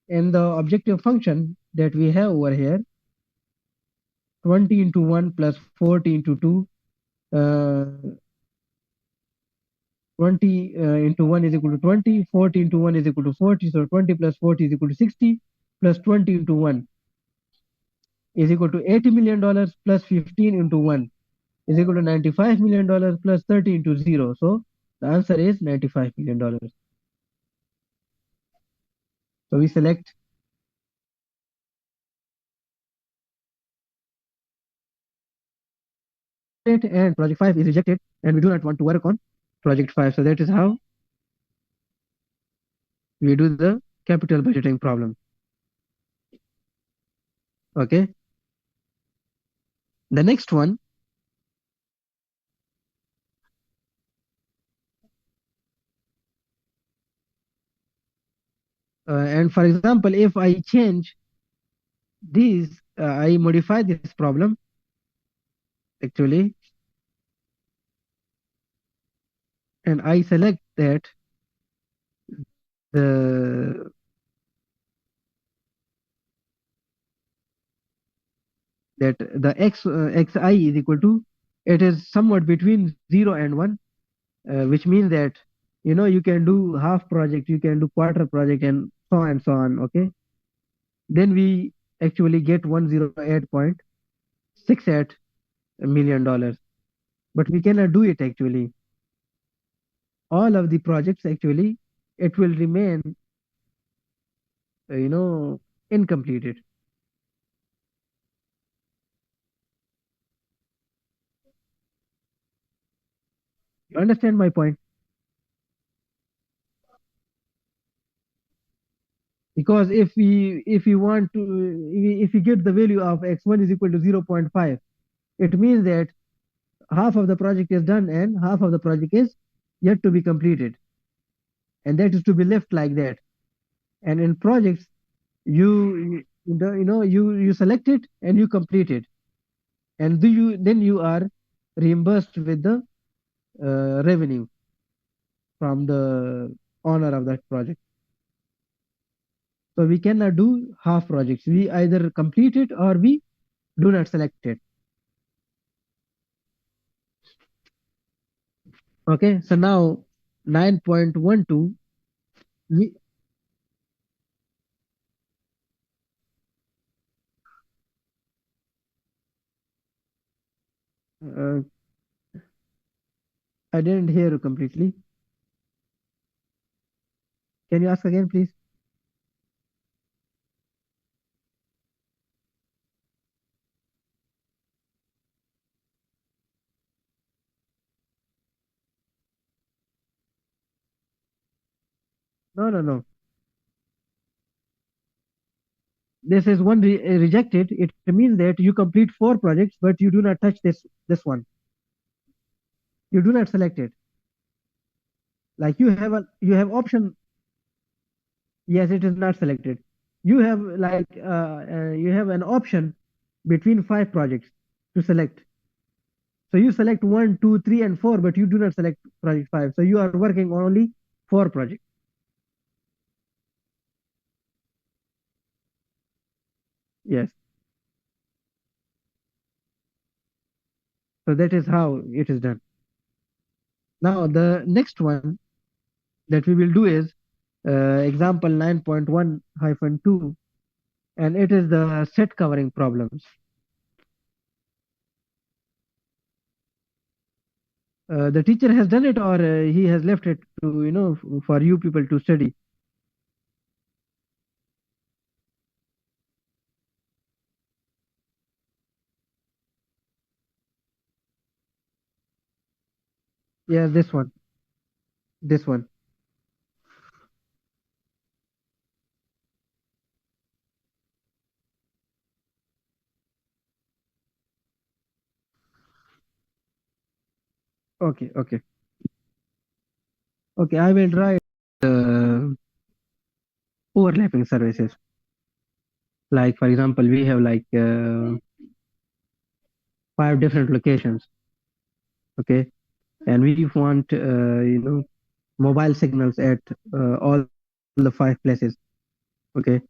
S1: in the objective function that we have over here. 20 into 1 plus 40 into 2. 20 into 1 is equal to 20. 40 into 1 is equal to 40. So 20 plus 40 is equal to 60. Plus 20 into 1 is equal to $80 million. Plus 15 into 1 is equal to $95 million. Plus 30 into 0. So the answer is $95 million. So we select it, and project 5 is rejected, and we do not want to work on project 5. So that is how we do the capital budgeting problem. Okay. The next one, and for example, if I change these, I modify this problem actually, and I select that the xi is equal to, it is somewhat between 0 and 1, which means that you can do half project, you can do quarter project, and so on. Okay, then we actually get 108.68 million dollars, but we cannot do it actually. All of the projects actually, it will remain incompleted. You understand my point? Because if we want to, if we get the value of x1 is equal to 0.5, it means that half of the project is done and half of the project is yet to be completed, and that is to be left like that. And in projects, you select it and you complete it, and then you are reimbursed with the revenue from the owner of that project. So we cannot do half projects. We either complete it or we do not select it. Okay, so now 9.12, we, uh, I didn't hear you completely. Can you ask again, please? No, no, no. This is one rejected. It means that you complete 4 projects, but you do not touch this one. You do not select it. Like you have option. Yes, it is not selected. You have you have an option between 5 projects to select. So you select 1, 2, 3, and 4, but you do not select project 5. So you are working on only 4 projects. Yes. So that is how it is done. Now the next one that we will do is example 9.1-2, and it is the set covering problems. The teacher has done it, or he has left it to for you people to study. Yeah, this one. This one. Okay, okay. Okay, I will try overlapping services. Like for example, we have like 5 different locations. Okay, and we want mobile signals at all the 5 places. Okay,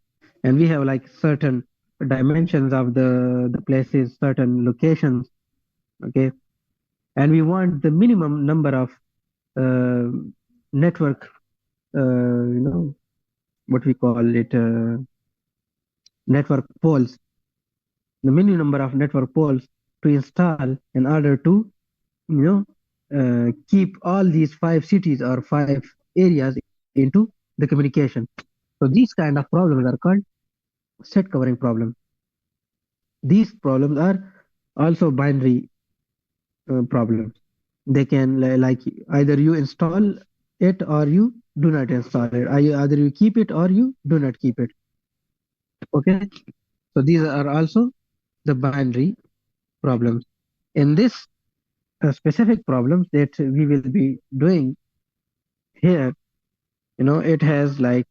S1: and we have like certain dimensions of the places, certain locations. Okay, and we want the minimum number of uh, network, what we call it, network poles, the minimum number of network poles to install in order to you know keep all these 5 cities or 5 areas into the communication. So these kind of problems are called set covering problems. These problems are also binary problems. They can like either you install it or you do not install it. Either you keep it or you do not keep it. Okay. So these are also the binary problems. In this specific problems that we will be doing here, it has like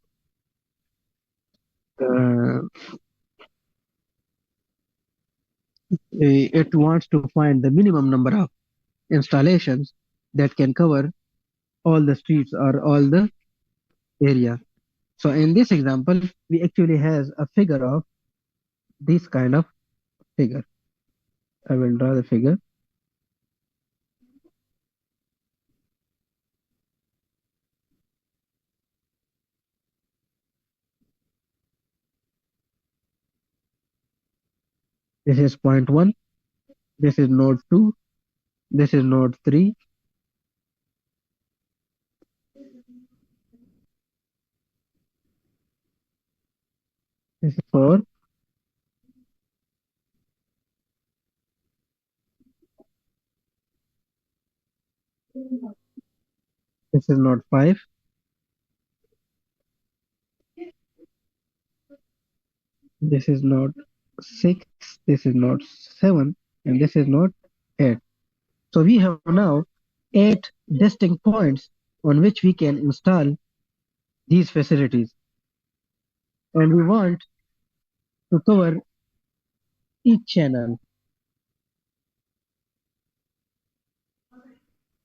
S1: uh, it wants to find the minimum number of installations that can cover all the streets or all the area. So in this example, we actually has a figure of this kind of figure. I will draw the figure. This is point 1. This is node 2. This is node 3. This is 4. This is node 5. This is node 6. This is node 7. And this is node 8. So we have now 8 distinct points on which we can install these facilities. And we want to cover each channel.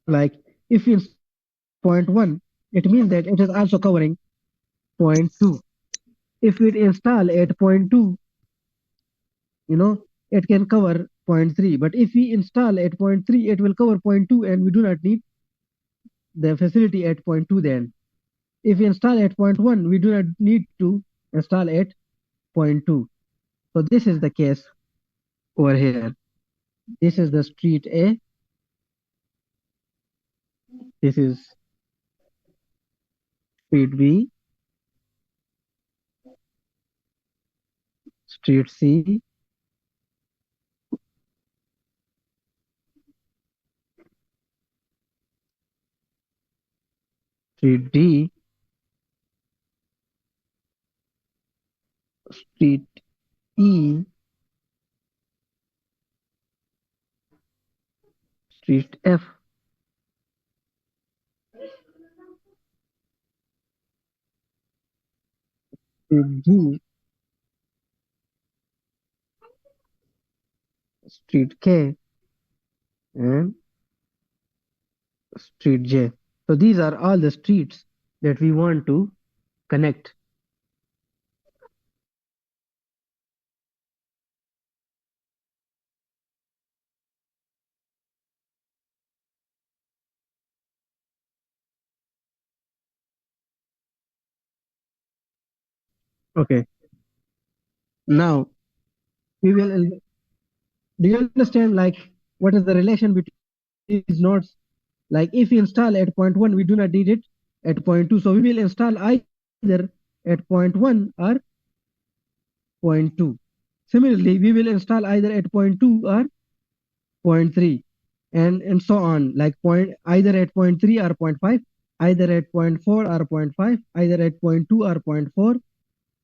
S1: Like if we install point 1, it means that it is also covering point 2. If we install at point 2, it can cover point 3. But if we install at point 3, it will cover point 2 and we do not need the facility at point 2 then. If we install at point 1, we do not need to install at point 2. So this is the case over here. This is the street A. This is street B, street C, street D, street E, street F, street G, street K, and street J. So these are all the streets that we want to connect. Okay. Now we will. Do you understand like what is the relation between these nodes? Like if we install at point 1, we do not need it at point 2. So we will install either at point 1 or point 2. Similarly, we will install either at point 2 or point 3 and so on, like point either at point 3 or point 5, either at point 4 or point 5, either at point 2 or point 4,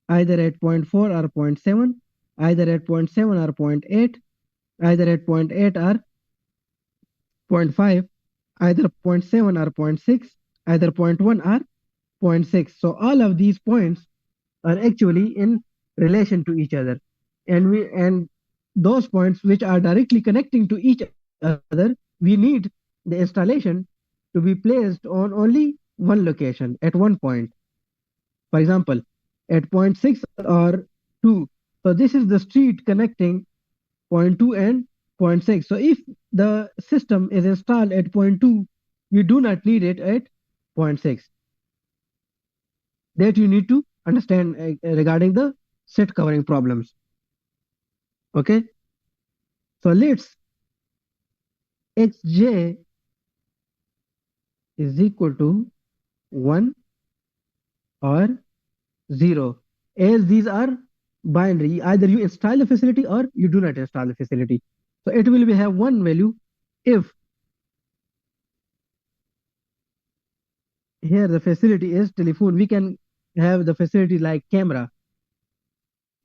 S1: either at point 4 or point 7, either at point 7 or point 8, either at point 8 or point 5, either point 7 or point 6, either point 1 or point 6. So all of these points are actually in relation to each other, and those points which are directly connecting to each other, we need the installation to be placed on only one location at one point. For example, at point 6 or 2. So this is the street connecting point 2 and point 6. So if the system is installed at point 2, you do not need it at point 6. That you need to understand regarding the set covering problems. Okay. So let's xj is equal to 1 or 0. As these are binary, either you install the facility or you do not install the facility. So it will be have one value if here the facility is telephone. We can have the facility like camera.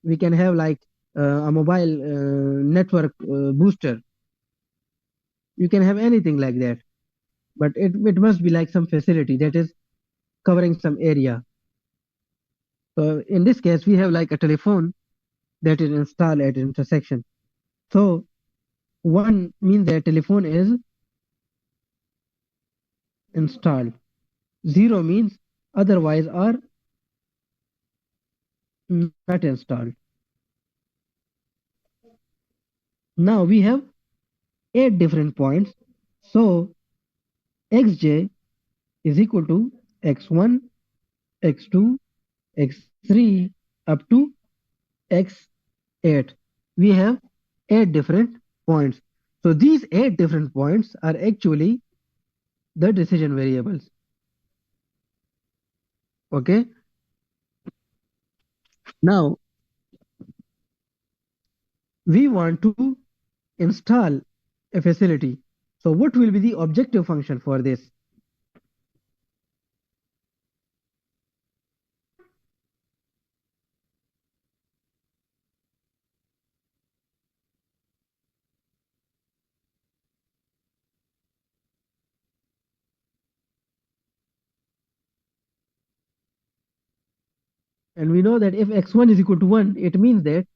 S1: We can have like a mobile network booster. You can have anything like that, but it must be like some facility that is covering some area. So in this case, we have like a telephone that is installed at intersection. So one means that telephone is installed. 0 means otherwise are not installed. Now we have 8 different points. So xj is equal to x1, x2, x3 up to x8. We have 8 different points. So these 8 different points are actually the decision variables. Okay. Now we want to install a facility. So what will be the objective function for this? And we know that if x1 is equal to 1, it means that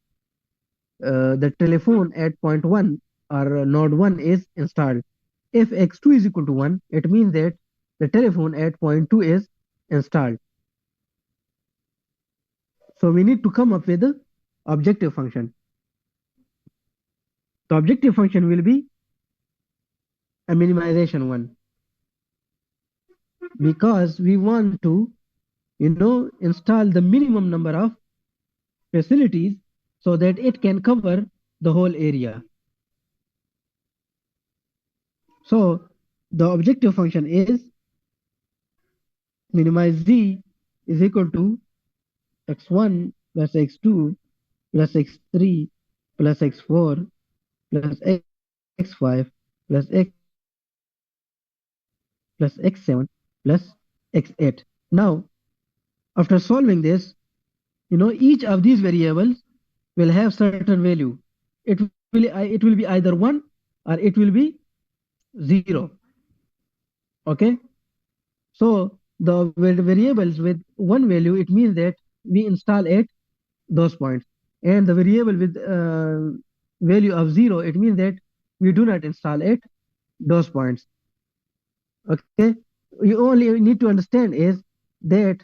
S1: the telephone at point 1 or node 1 is installed. If x2 is equal to 1, it means that the telephone at point 2 is installed. So we need to come up with the objective function. The objective function will be a minimization one, because we want to install the minimum number of facilities so that it can cover the whole area. So the objective function is minimize z is equal to x1 plus x2 plus x3 plus x4 plus x5 plus x7 plus x8. Now, after solving this, each of these variables will have certain value. It will be either 1 or it will be 0. Okay. So the variables with one value, it means that we install at those points, and the variable with value of 0, it means that we do not install at those points. Okay. You only need to understand is that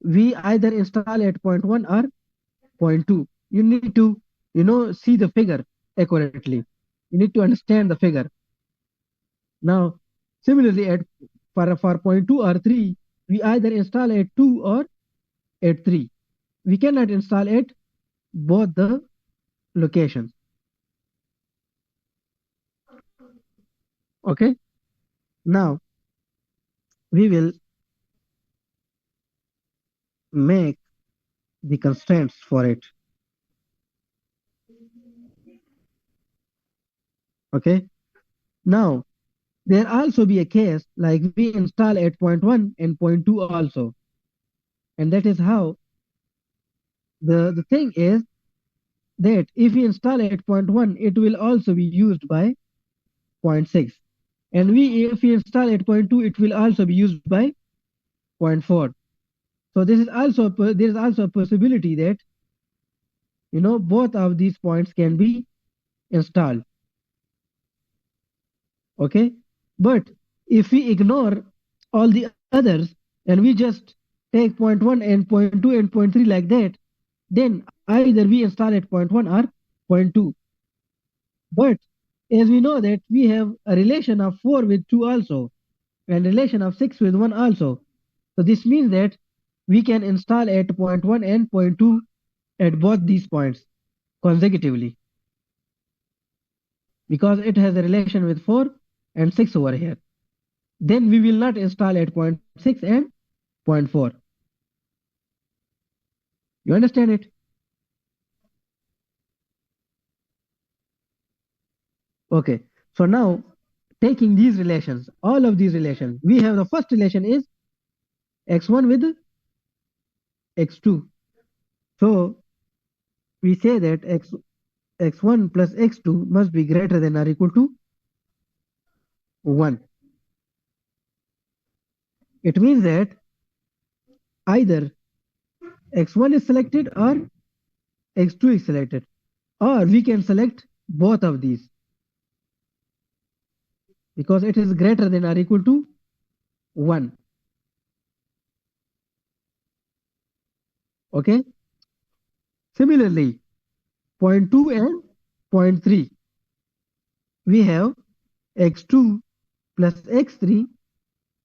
S1: we either install at point 1 or point 2. You need to see the figure accurately. You need to understand the figure. Now similarly for point 2 or 3, we either install at 2 or at 3. We cannot install at both the locations. Okay. Now we will make the constraints for it. Okay. Now there also be a case like we install at point 1 and point 2 also, and that is how the thing is that if we install at point 1, it will also be used by point 6, and if we install at point 2, it will also be used by point 4. So this is also there is also a possibility that both of these points can be installed. Okay, but if we ignore all the others and we just take point 1 and point 2 and point 3 like that, then either we install at point 1 or point 2. But as we know that we have a relation of 4 with 2 also and relation of 6 with 1 also. So this means that we can install at point 1 and point 2 at both these points consecutively because it has a relation with 4 and 6 over here. Then we will not install at point 6 and point 4. You understand it? Okay. So now taking these relations, all of these relations, we have the first relation is x1 with x2. So we say that x1 plus x2 must be greater than or equal to 1. It means that either x1 is selected or x2 is selected, or we can select both of these because it is greater than or equal to 1. Okay. Similarly, point 2 and point 3, we have x2 plus x3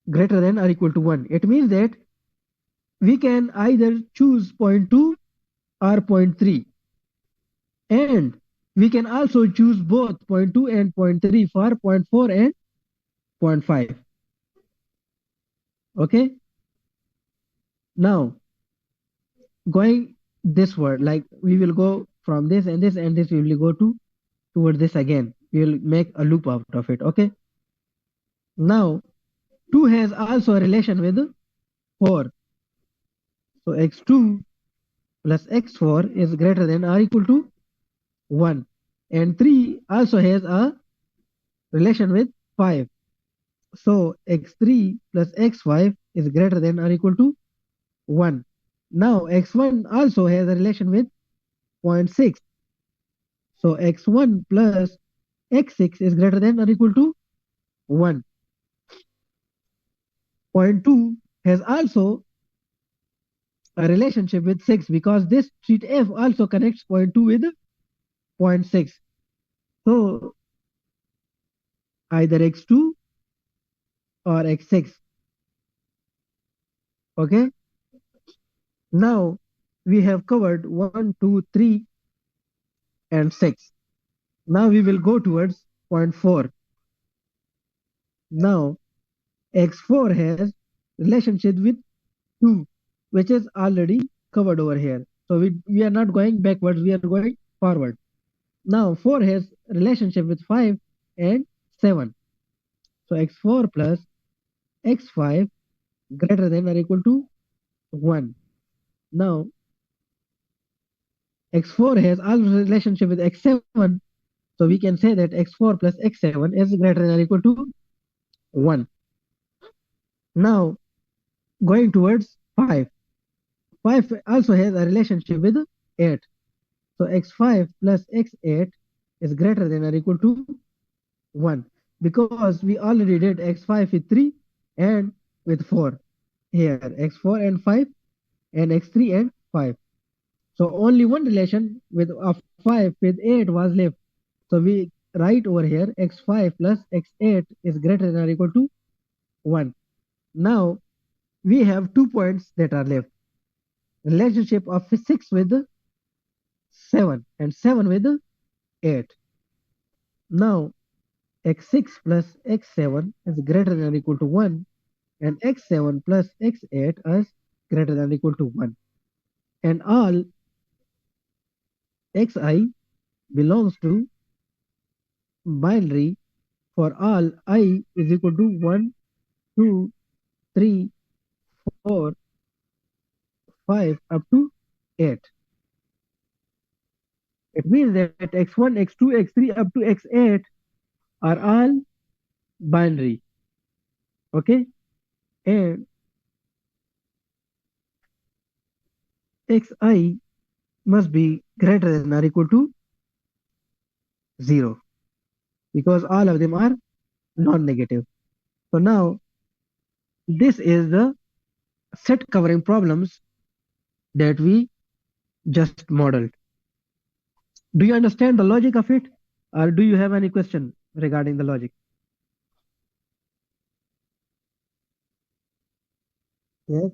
S1: greater than or equal to 1. It means that we can either choose point 2 or point 3, and we can also choose both point 2 and point 3 for point 4 and point 5. Okay. Now going this word, like we will go from this and this and this, we will go to toward this again. We will make a loop out of it. Okay. Now 2 has also a relation with 4. So x2 plus x4 is greater than or equal to 1. And 3 also has a relation with 5. So x3 plus x5 is greater than or equal to 1. Now x1 also has a relation with point 6. So x1 plus x6 is greater than or equal to 1. Point 2 has also a relationship with 6 because this street F also connects point 2 with point 6. So either x2 or x6. Okay. Now we have covered 1, 2, 3 and 6. Now we will go towards point 4. Now x4 has relationship with 2, which is already covered over here. So we are not going backwards, we are going forward. Now 4 has relationship with 5 and 7. So x4 plus x5 greater than or equal to 1. Now x4 has also relationship with x7. So we can say that x4 plus x7 is greater than or equal to 1. Now going towards 5. 5 also has a relationship with 8. So x5 plus x8 is greater than or equal to 1 because we already did x5 with 3 and with 4. Here x4 and 5 and x3 and 5. So only one relation with of 5 with 8 was left. So we write over here x5 plus x8 is greater than or equal to 1. Now we have 2 points that are left. Relationship of 6 with 7 and 7 with 8. Now x6 plus x7 is greater than or equal to 1 and x7 plus x8 is greater than or equal to 1. And all xi belongs to binary for all I is equal to 1, 2, 3, 4, 5 up to 8. It means that x1, x2, x3 up to x8 are all binary. Okay. And xi must be greater than or equal to 0, because all of them are non-negative. So now this is the set covering problems that we just modeled. Do you understand the logic of it, or do you have any question regarding the logic? Yes.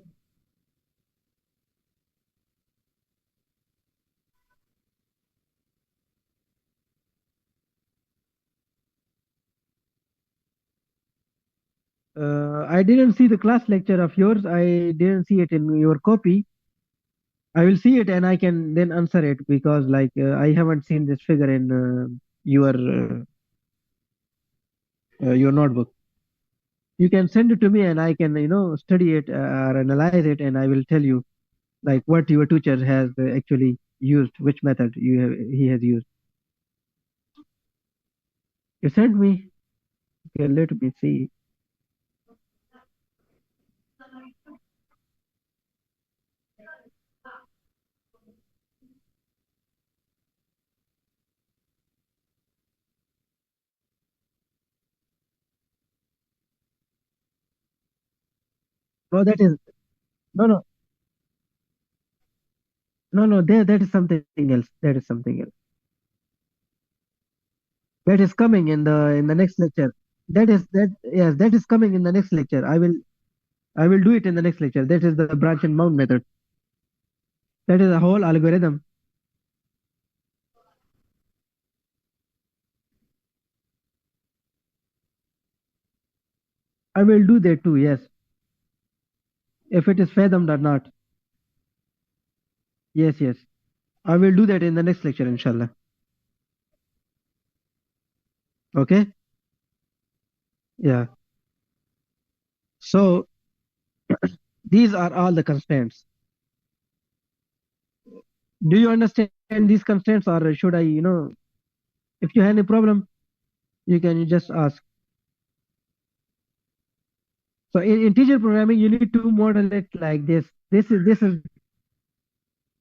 S1: I didn't see the class lecture of yours. I didn't see it in your copy. I will see it and I can then answer it, because like I haven't seen this figure in your notebook. You can send it to me and I can study it or analyze it, and I will tell you like what your teacher has actually used, which method he has used. You sent me. Okay, let me see. No, that is no, no, no, no. That is something else. That is something else. That is coming in the next lecture. That yes, that is coming in the next lecture. I will do it in the next lecture. That is the branch and mount method. That is a whole algorithm. I will do that too. Yes, if it is fathomed or not. Yes, yes. I will do that in the next lecture, inshallah. Okay. Yeah. So these are all the constraints. Do you understand these constraints, or should I, if you have any problem, you can just ask. So in integer programming, you need to model it like this. This is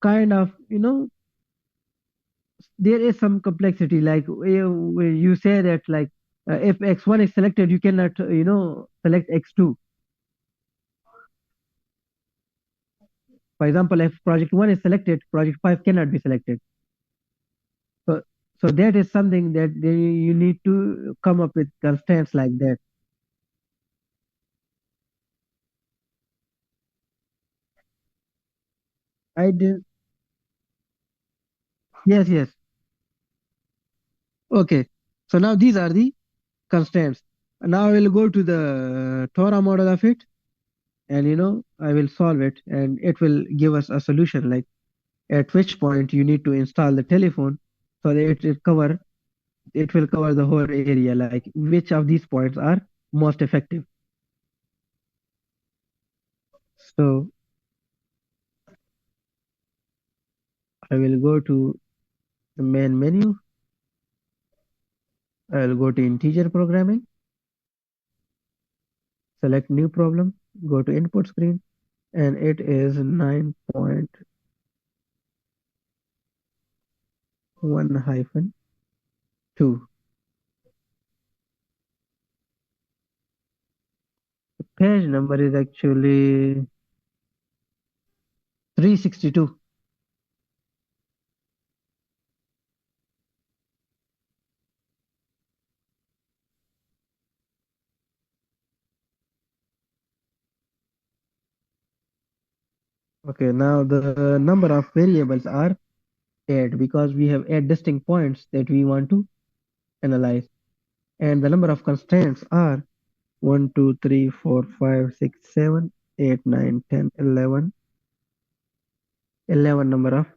S1: kind of, there is some complexity. Like when you say that like if x1 is selected, you cannot, select x2. For example, if project 1 is selected, project 5 cannot be selected. So, so that is something that you need to come up with constraints like that. I did. Yes, yes. Okay. So now these are the constraints. Now I will go to the Torah model of it, and I will solve it, and it will give us a solution like at which point you need to install the telephone, so that it will cover the whole area, like which of these points are most effective. So I will go to the main menu. I will go to integer programming, select new problem, go to input screen, and it is 9.1-2. The page number is actually 362. Okay, now the number of variables are 8, because we have 8 distinct points that we want to analyze. And the number of constraints are 1, 2, 3, 4, 5, 6, 7, 8, 9, 10, 11. 11 number of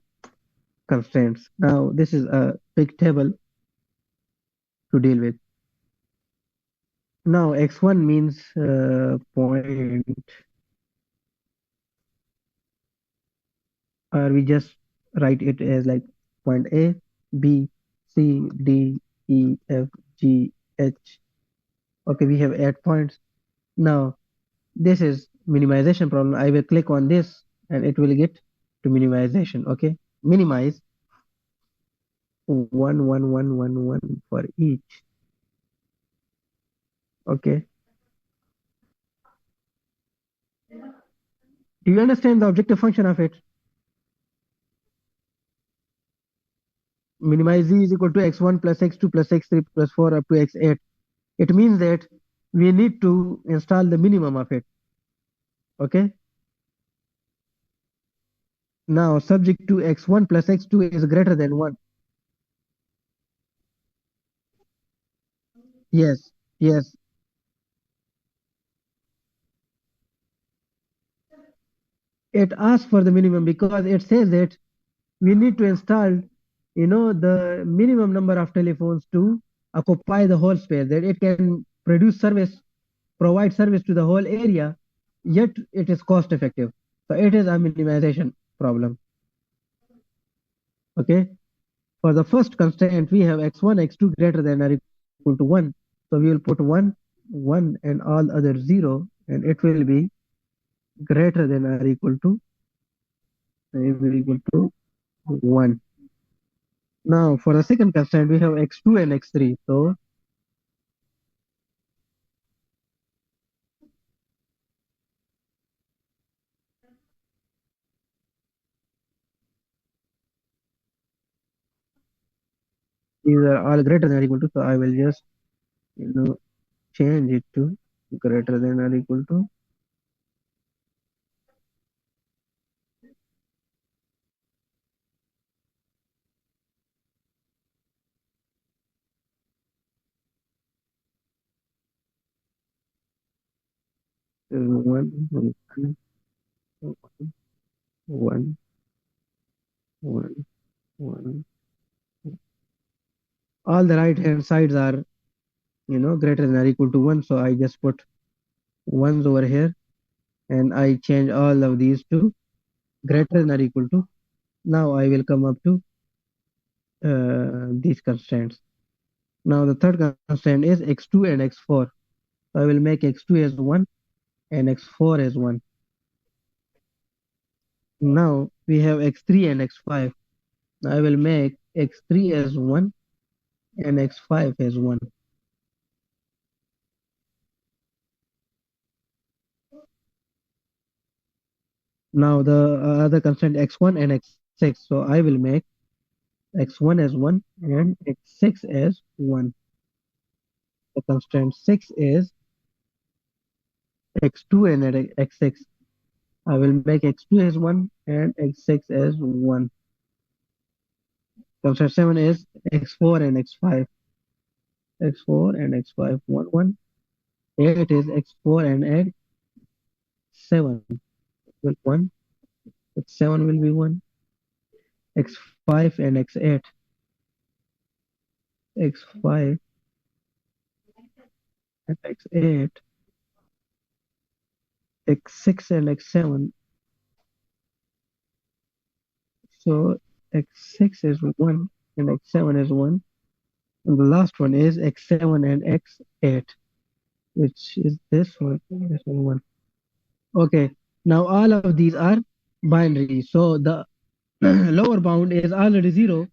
S1: constraints. Now this is a big table to deal with. Now x1 means point, or we just write it as like point A, B, C, D, E, F, G, H. Okay, we have 8 points. Now this is minimization problem. I will click on this and it will get to minimization. Okay, minimize. 1, 1, 1, 1, 1 for each. Okay. Do you understand the objective function of it? Minimize z is equal to x1 plus x2 plus x3 plus 4 up to x8. It means that we need to install the minimum of it. Okay. Now subject to x1 plus x2 is greater than 1. Yes, yes. It asks for the minimum because it says that we need to install, the minimum number of telephones to occupy the whole space, that it can provide service to the whole area, yet it is cost effective. So it is a minimization problem. Okay. For the first constraint, we have x1, x2 greater than or equal to 1. So we will put 1, 1 and all other 0, and it will be greater than or equal to 1. Now for the second constraint, we have x2 and x3. So these are all greater than or equal to. So I will just, change it to greater than or equal to 1, 1, 1, 1. All the right hand sides are, greater than or equal to 1. So I just put ones over here and I change all of these to greater than or equal to. Now I will come up to these constraints. Now the third constraint is x2 and x4. So I will make x2 as 1 and x4 as 1. Now we have x3 and x5. Now I will make x3 as 1 and x5 as 1. Now the other constraint x1 and x6. So I will make x1 as 1 and x6 as 1. The constraint 6 is x2 and x6. I will make x2 as 1 and x6 as 1. Constraint 7 is x4 and x5. x4 and x5, 1, 1. 8 is x4 and x7. 1. x7 will be 1. x5 and x8. x5 and x8. x6 and x7. So x6 is 1 and x7 is 1. And the last one is x7 and x8, which is this one. This one. Okay. Now all of these are binary. So the lower bound is already 0.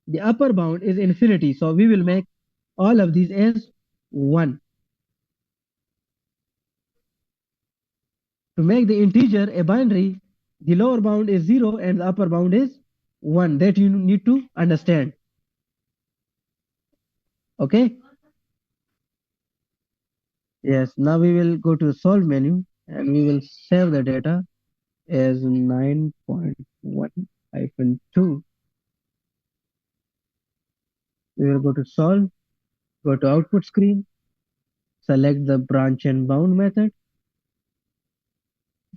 S1: The upper bound is infinity. So we will make all of these as 1. To make the integer a binary, the lower bound is 0 and the upper bound is 1. That you need to understand. Okay. Yes. Now we will go to the solve menu and we will save the data as 9.1-2. We will go to solve, go to output screen, select the branch and bound method.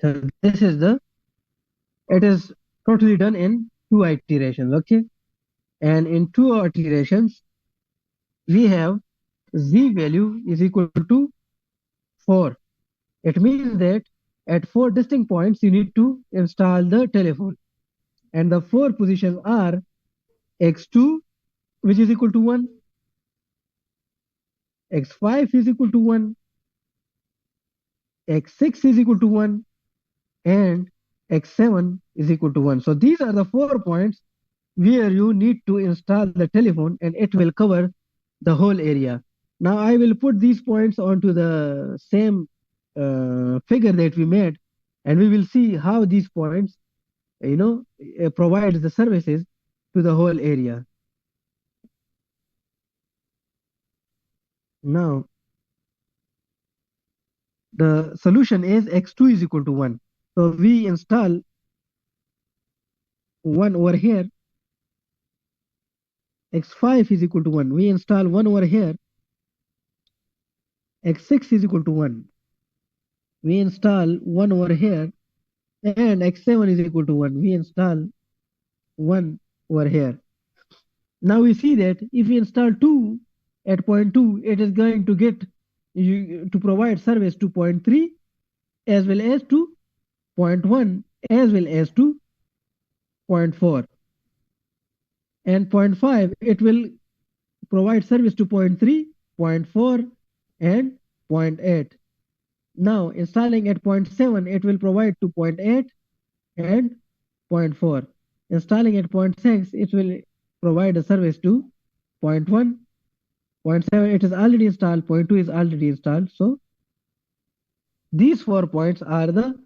S1: So this is it is totally done in 2 iterations. Okay. And in 2 iterations, we have z value is equal to 4. It means that at 4 distinct points, you need to install the telephone. And the 4 positions are x2, which is equal to 1, x5 is equal to 1, x6 is equal to 1, and x7 is equal to 1. So these are the 4 points where you need to install the telephone and it will cover the whole area. Now I will put these points onto the same figure that we made, and we will see how these points, provide the services to the whole area. Now the solution is x2 is equal to 1. So we install 1 over here, x5 is equal to 1. We install 1 over here, x6 is equal to 1. We install 1 over here, and x7 is equal to 1. We install 1 over here. Now we see that if we install 2 at point 2, it is going to get you to provide service to point 3 as well as to point 1 as well as to point 4. And point 5, it will provide service to point 3, point 4, and point 8. Now installing at point 7, it will provide to point 8 and point 4. Installing at point 6, it will provide a service to point 1, point 7, it is already installed, point 2 is already installed. So these 4 points are the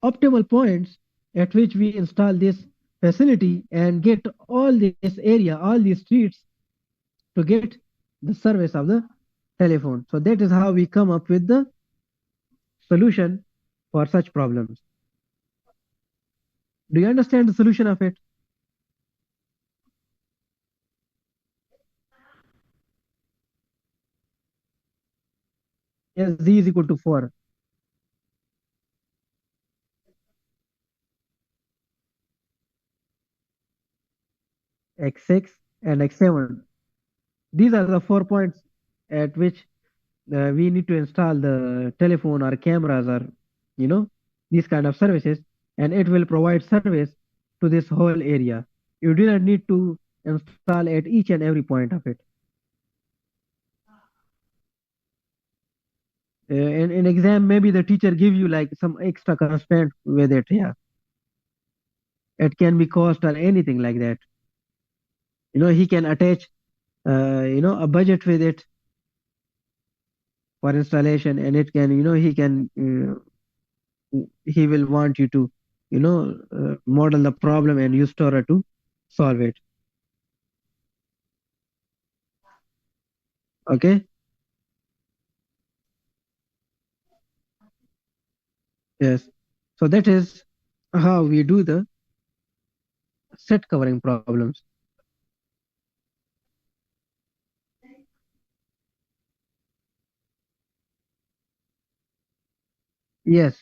S1: optimal points at which we install this facility and get all this area, all these streets to get the service of the telephone. So that is how we come up with the solution for such problems. Do you understand the solution of it? Yes, z is equal to 4. X6 and X7. These are the 4 points at which we need to install the telephone or cameras or these kind of services, and it will provide service to this whole area. You do not need to install at each and every point of it. In exam, maybe the teacher give you like some extra constraint with it. Yeah, it can be cost or anything like that. He can attach a budget with it for installation, and it can he will want you to model the problem and use Torah to solve it. Okay. Yes. So that is how we do the set covering problems. Yes,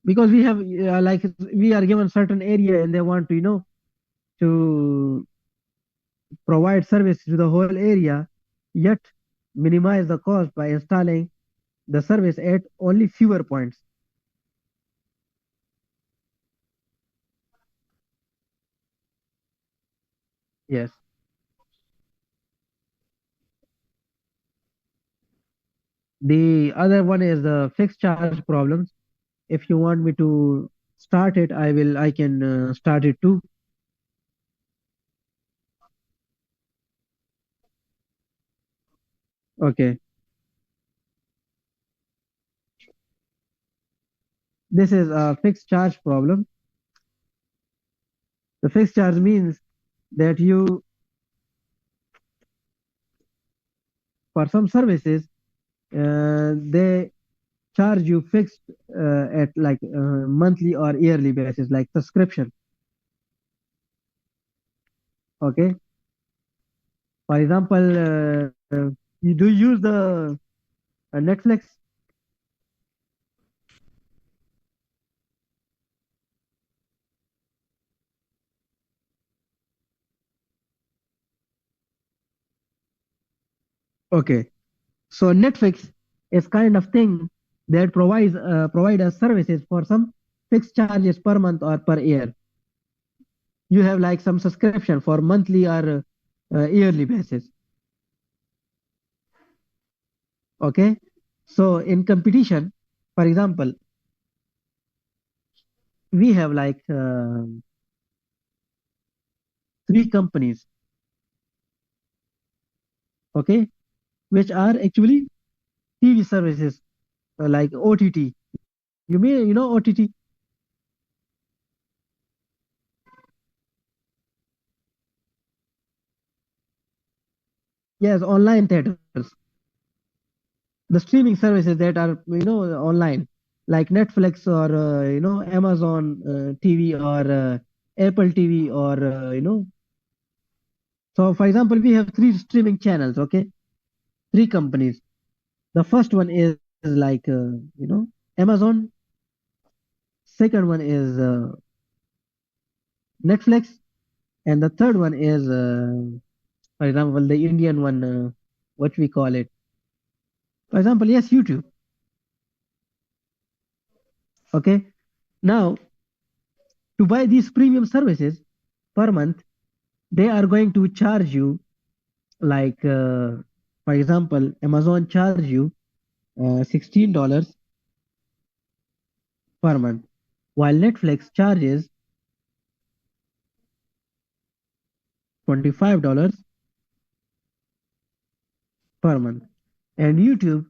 S1: because we have like we are given certain area and they want to to provide service to the whole area, yet minimize the cost by installing the service at only fewer points. Yes. The other one is the fixed charge problems. If you want me to start it, I can start it too. Okay. This is a fixed charge problem. The fixed charge means that you, for some services, they charge you fixed at like monthly or yearly basis, like subscription. Okay. For example, you do use the Netflix. Okay. So Netflix is kind of thing that provide us services for some fixed charges per month or per year. You have like some subscription for monthly or yearly basis. Okay. So in competition, for example, we have like three companies, okay, which are actually TV services like OTT. You know OTT? Yes, online theaters. The streaming services that are online, like Netflix or Amazon TV or Apple TV or So for example, we have three streaming channels, okay, three companies. The first one is like Amazon. Second one is Netflix, and the third one is for example the Indian one, what we call it. For example, yes, YouTube. Okay, now to buy these premium services per month, they are going to charge you like for example Amazon charge you $16 per month, while Netflix charges $25 per month, and YouTube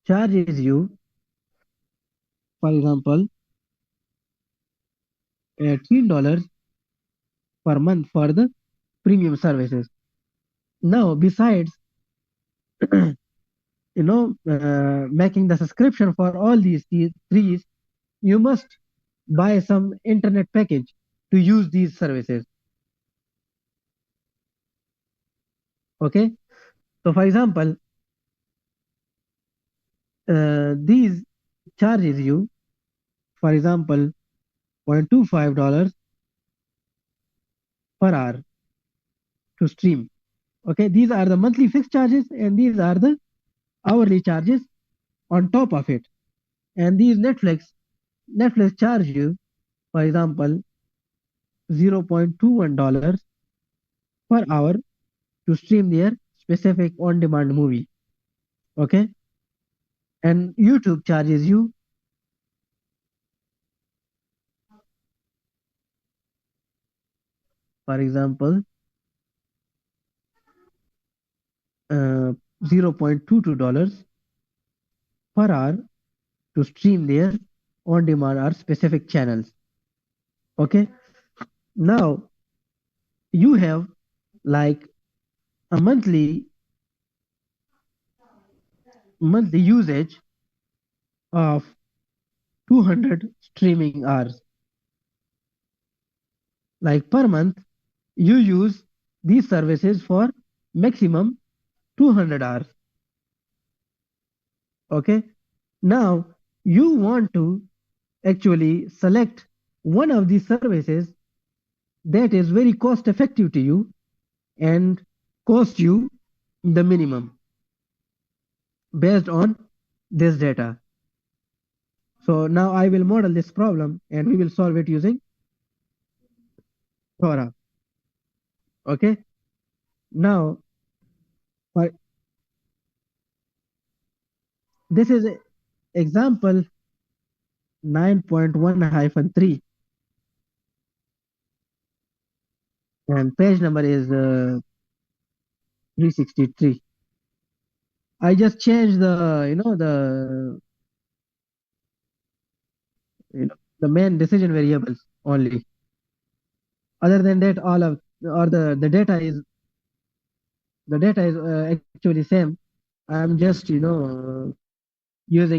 S1: charges you, for example, $18 per month for the premium services. Now, besides making the subscription for all these three, you must buy some internet package to use these services. Okay, so for example, these charges you, for example, $0.25 per hour to stream. Okay, these are the monthly fixed charges, and these are the hourly charges on top of it. And these Netflix charge you, for example, $0.21 per hour to stream their specific on-demand movie. Okay, and YouTube charges you, for example, uh, $0.22 per hour to stream their on-demand or specific channels. Okay, now you have like a monthly usage of 200 streaming hours. Like per month, you use these services for maximum 200 hours. Okay, now you want to actually select one of these services that is very cost effective to you and cost you the minimum based on this data. So now I will model this problem and we will solve it using Thora. Okay, now for this is example 9.1-3 and page number is 363. I just changed the main decision variables only. Other than that, all of or the data is actually same. I'm just using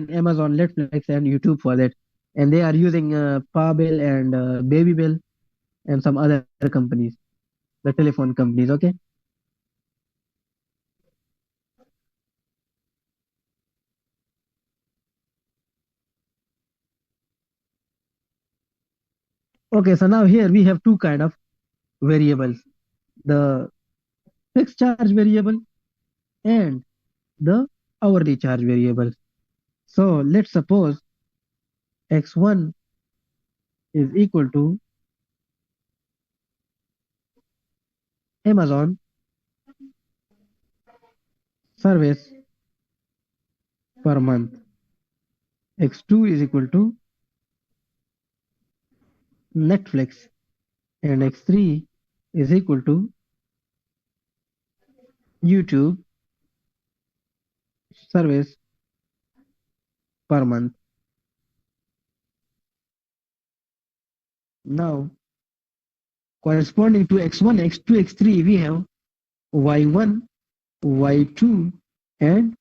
S1: Amazon, Netflix, and YouTube for that, and they are using Pabil and Baby Bill and some other companies, the telephone companies. Okay. Okay. So now here we have two kind of variables: the fixed charge variable and the hourly charge variable. So let's suppose x1 is equal to Amazon service per month. X2 is equal to Netflix, and x3 is equal to YouTube service per month. Now, corresponding to x1, x2, x3, we have y1, y2, and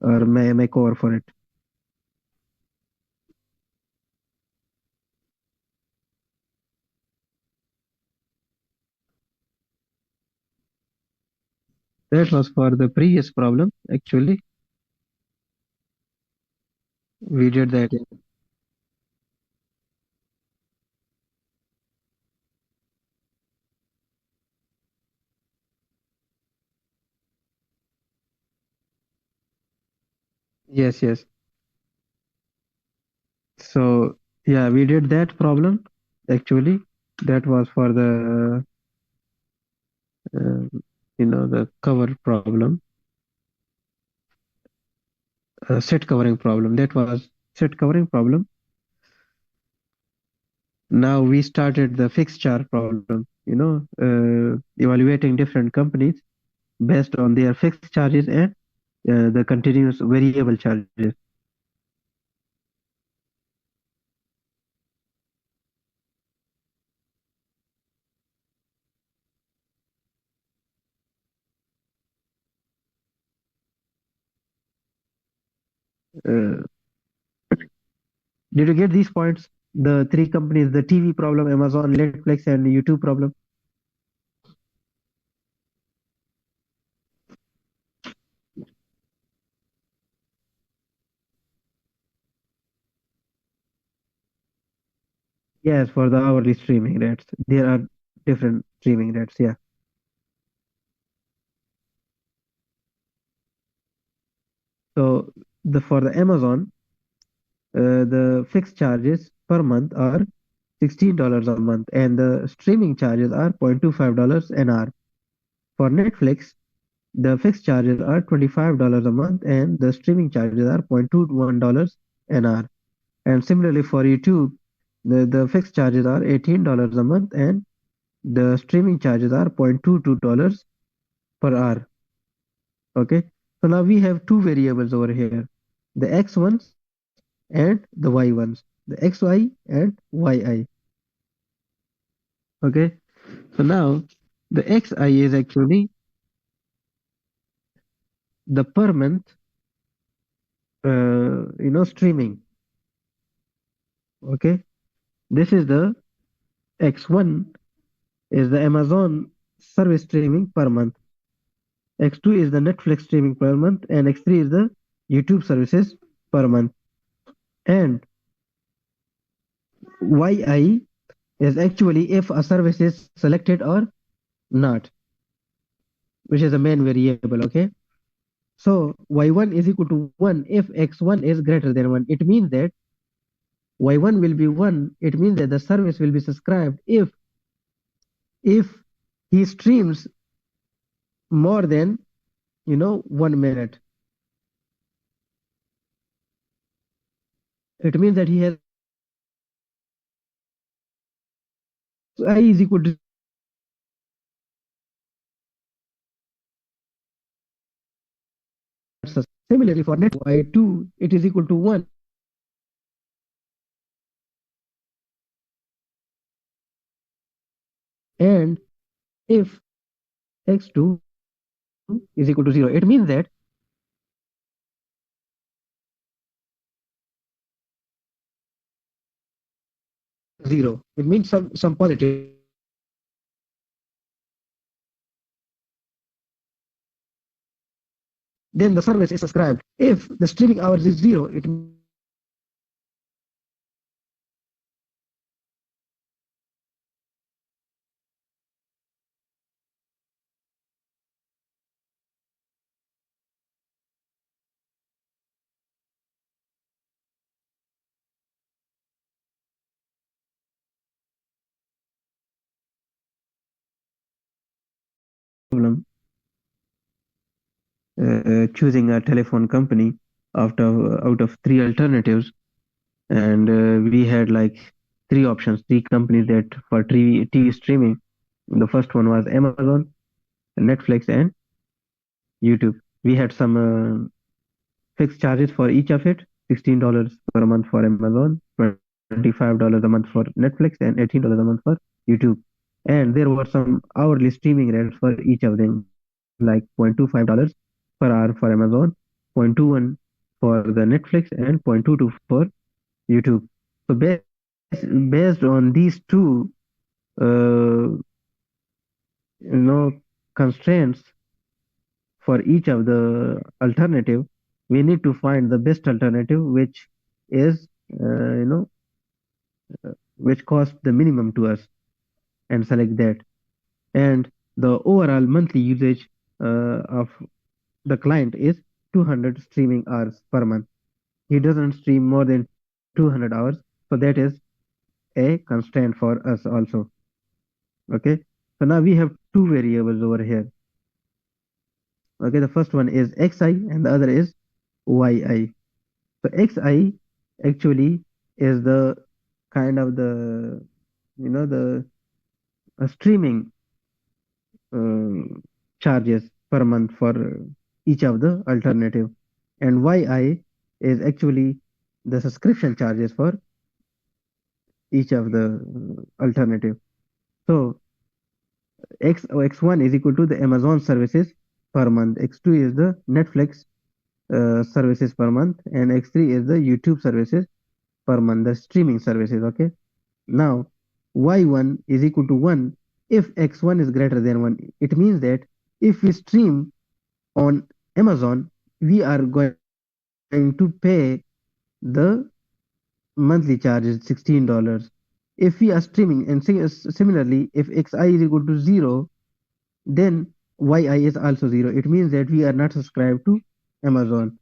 S1: or may cover for it. That was for the previous problem. Actually, we did that. Yes, yes. So yeah, we did that problem. Actually, that was for the the cover problem, set covering problem. That was set covering problem. Now we started the fixed charge problem. Evaluating different companies based on their fixed charges and the continuous variable charges. Uh, did you get these points? The three companies: the TV problem, Amazon, Netflix, and YouTube problem. Yes, for the hourly streaming rates, there are different streaming rates. Yeah. So for the Amazon, the fixed charges per month are $16 a month, and the streaming charges are $0.25 an hour. For Netflix, the fixed charges are $25 a month, and the streaming charges are $0.21 an hour. And similarly for YouTube, the fixed charges are $18 a month, and the streaming charges are $0.22 per hour. Okay, so now we have two variables over here, the x ones and the y ones, the xy and yi. Okay, so now the xi is actually the per month, streaming. Okay, this is the x1 is the Amazon service streaming per month, x2 is the Netflix streaming per month, and x3 is the YouTube services per month. And yi is actually if a service is selected or not, which is the main variable. Okay, so y1 is equal to 1 if x1 is greater than 1. It means that y1 will be 1. It means that the service will be subscribed if he streams more than 1 minute. It means that he has I is equal to similarly for net y2 it is equal to 1, and if x2 is equal to 0, it means that 0, it means some positive. then the service is subscribed. If the streaming hours is zero, it means that the service is not subscribed. So this is the problem choosing a telephone company out of three alternatives, and we had like three options, three companies that for TV streaming. The first one was Amazon, Netflix, and YouTube. We had some fixed charges for each of it: $16 per month for Amazon, $25 a month for Netflix, and $18 a month for YouTube. And there were some hourly streaming rates for each of them, like $0.25 per hour for Amazon, 0.21 for the Netflix, and 0.22 for YouTube. So based on these two uh, constraints for each of the alternative, we need to find the best alternative, which is which costs the minimum to us, and select that. And the overall monthly usage of the client is 200 streaming hours per month. He doesn't stream more than 200 hours, so that is a constraint for us also. Okay, so now we have two variables over here. Okay, the first one is xi and the other is yi. So xi actually is the kind of the the streaming charges per month for each of the alternative, and yi is actually the subscription charges for each of the alternative. So x1 is equal to the Amazon services per month, x2 is the Netflix services per month, and x3 is the YouTube services per month, the streaming services. Okay, now y1 is equal to 1 if x1 is greater than 1. It means that if we stream on Amazon, we are going to pay the monthly charge is $16. If we are streaming, and similarly, if xi is equal to 0, then yi is also 0. It means that we are not subscribed to Amazon.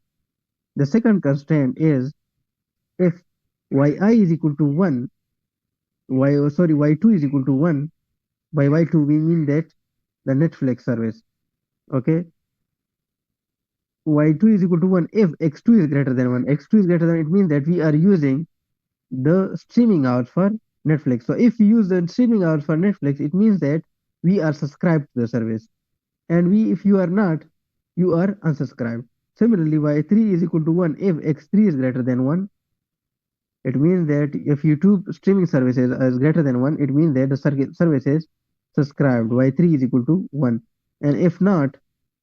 S1: The second constraint is if yi is equal to 1, y2 is equal to 1. By y2 we mean that the Netflix service. Okay, y2 is equal to 1 if x2 is greater than 1. X2 is greater than, it means that we are using the streaming hours for Netflix. So if we use the streaming hours for Netflix, it means that we are subscribed to the service. And if you are not, you are unsubscribed. Similarly, y3 is equal to 1 if x3 is greater than 1. It means that if YouTube streaming services is greater than 1, it means that the service is subscribed. Y3 is equal to 1. And if not,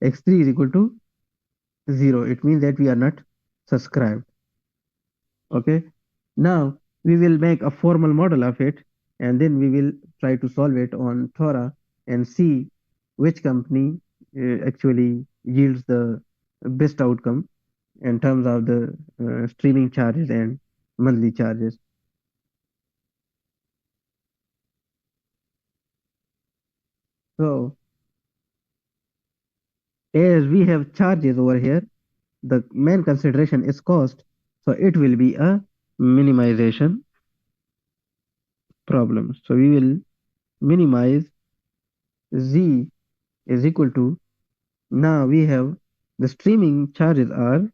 S1: x3 is equal to 0. It means that we are not subscribed. Okay, now we will make a formal model of it, and then we will try to solve it on Thora and see which company actually yields the best outcome in terms of the streaming charges and monthly charges. So as we have charges over here, the main consideration is cost, so it will be a minimization problem. So we will minimize z is equal to, now we have the streaming charges are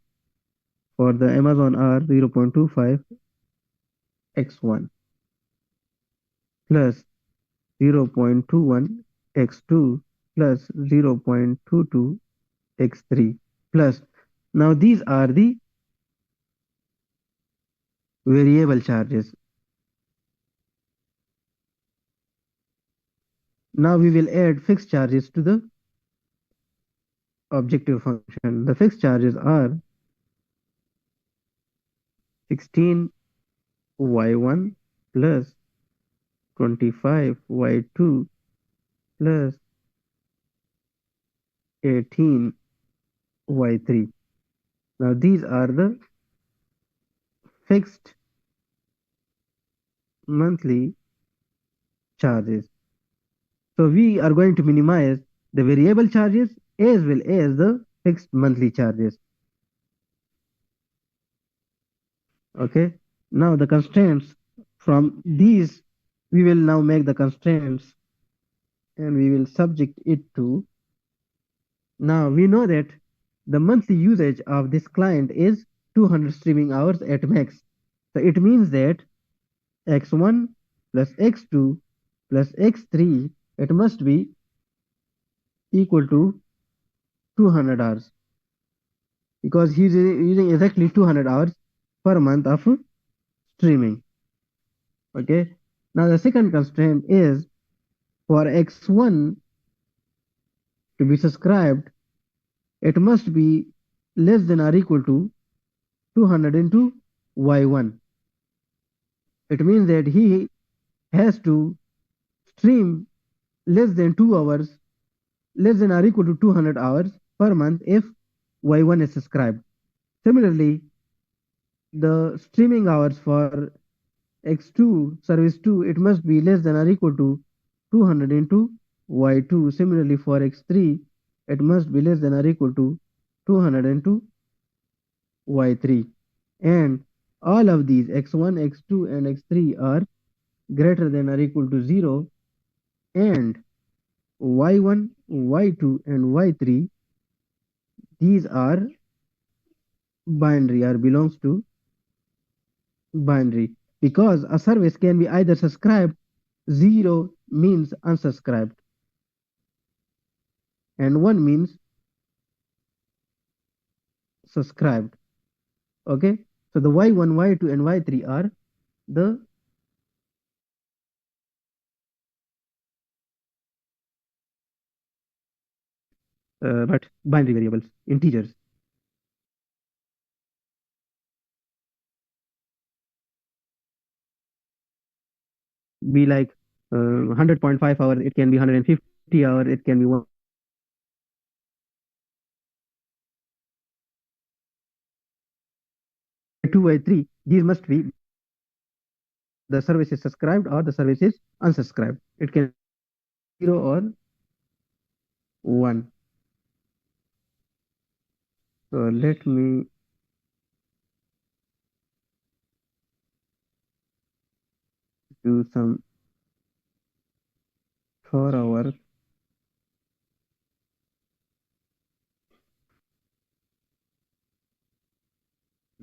S1: for the Amazon are 0.25 x1 plus 0.21 x2 plus 0.22 x3 plus, now these are the variable charges. Now we will add fixed charges to the objective function. The fixed charges are 16y1 plus 25y2 plus 18y3 y3. Now these are the fixed monthly charges. So we are going to minimize the variable charges as well as the fixed monthly charges. Okay. Now the constraints from these, we will now make the constraints and we will subject it to. Now we know that the monthly usage of this client is 200 streaming hours at max. So it means that x1 plus x2 plus x3, it must be equal to 200 hours because he's using exactly 200 hours per month of streaming. Okay. Now the second constraint is for x1 to be subscribed, it must be less than or equal to 200 into y1. It means that he has to stream less than 2 hours, less than or equal to 200 hours per month if y1 is subscribed. Similarly, the streaming hours for x2 service 2, it must be less than or equal to 200 into y2. Similarly, for x3, it must be less than or equal to 200 into y3. And all of these x1, x2 and x3 are greater than or equal to 0, and y1, y2 and y3, these are binary or belongs to binary, because a service can be either subscribed, 0 means unsubscribed, and 1 means subscribed. Okay, so the y1, y2 and y3 are the but binary variables, integers. Be like 100.5 hours, it can be 150 hours, it can be 2 by 3. These must be the service is subscribed or the service is unsubscribed. It can be 0 or 1. So let me do some for our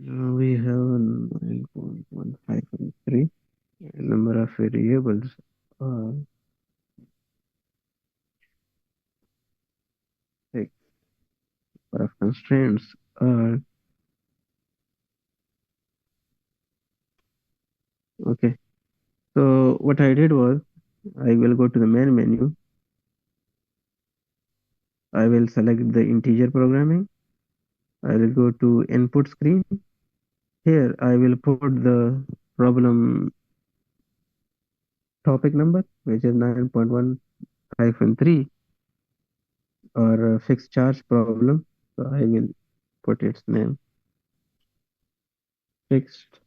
S1: we have 9.1513. Number of variables are 6. Number of constraints are okay. So what I did was I will go to the main menu. I will select the integer programming. I will go to input screen. Here I will put the problem topic number, which is 9.1-3 or fixed charge problem. So I will put its name, fixed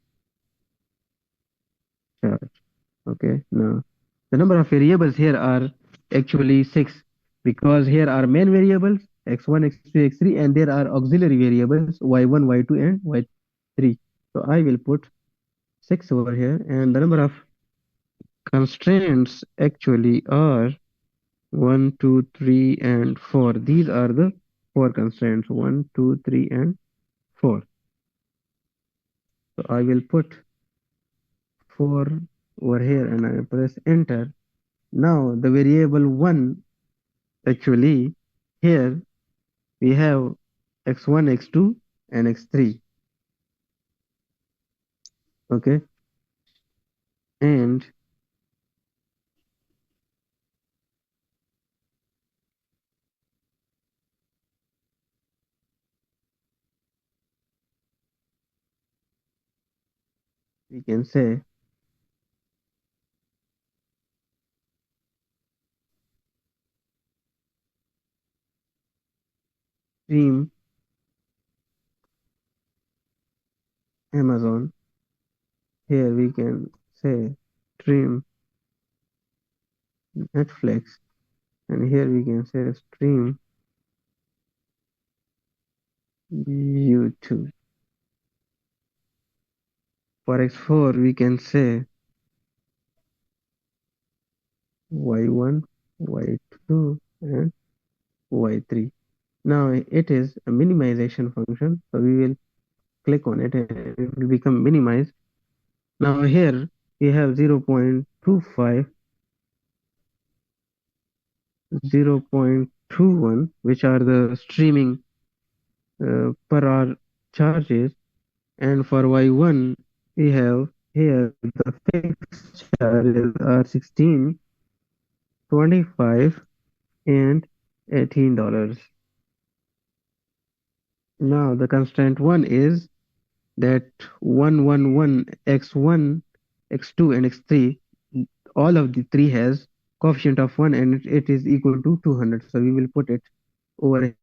S1: charge. Okay, now the number of variables here are actually 6, because here are main variables x1, x2, x3, and there are auxiliary variables y1, y2 and y3. So I will put 6 over here, and the number of constraints actually are 1, 2, 3 and 4. These are the 4 constraints, 1, 2, 3 and 4. So I will put 4 over here and I will press enter. Now the variable 1, actually here we have x1, x2 and x3. Okay, and we can say stream Amazon. Here we can say stream Netflix, and here we can say stream YouTube. For X4 we can say Y1, Y2, and Y3. Now it is a minimization function, so we will click on it and it will become minimized. Now here we have 0.25, 0.21, which are the streaming per hour charges, and for Y1 we have here the fixed charges are 16, 25, and $18. Now the constraint 1 is that 111 x1, x2, and x3, all of the three has coefficient of 1 and it is equal to 200. So we will put it over here.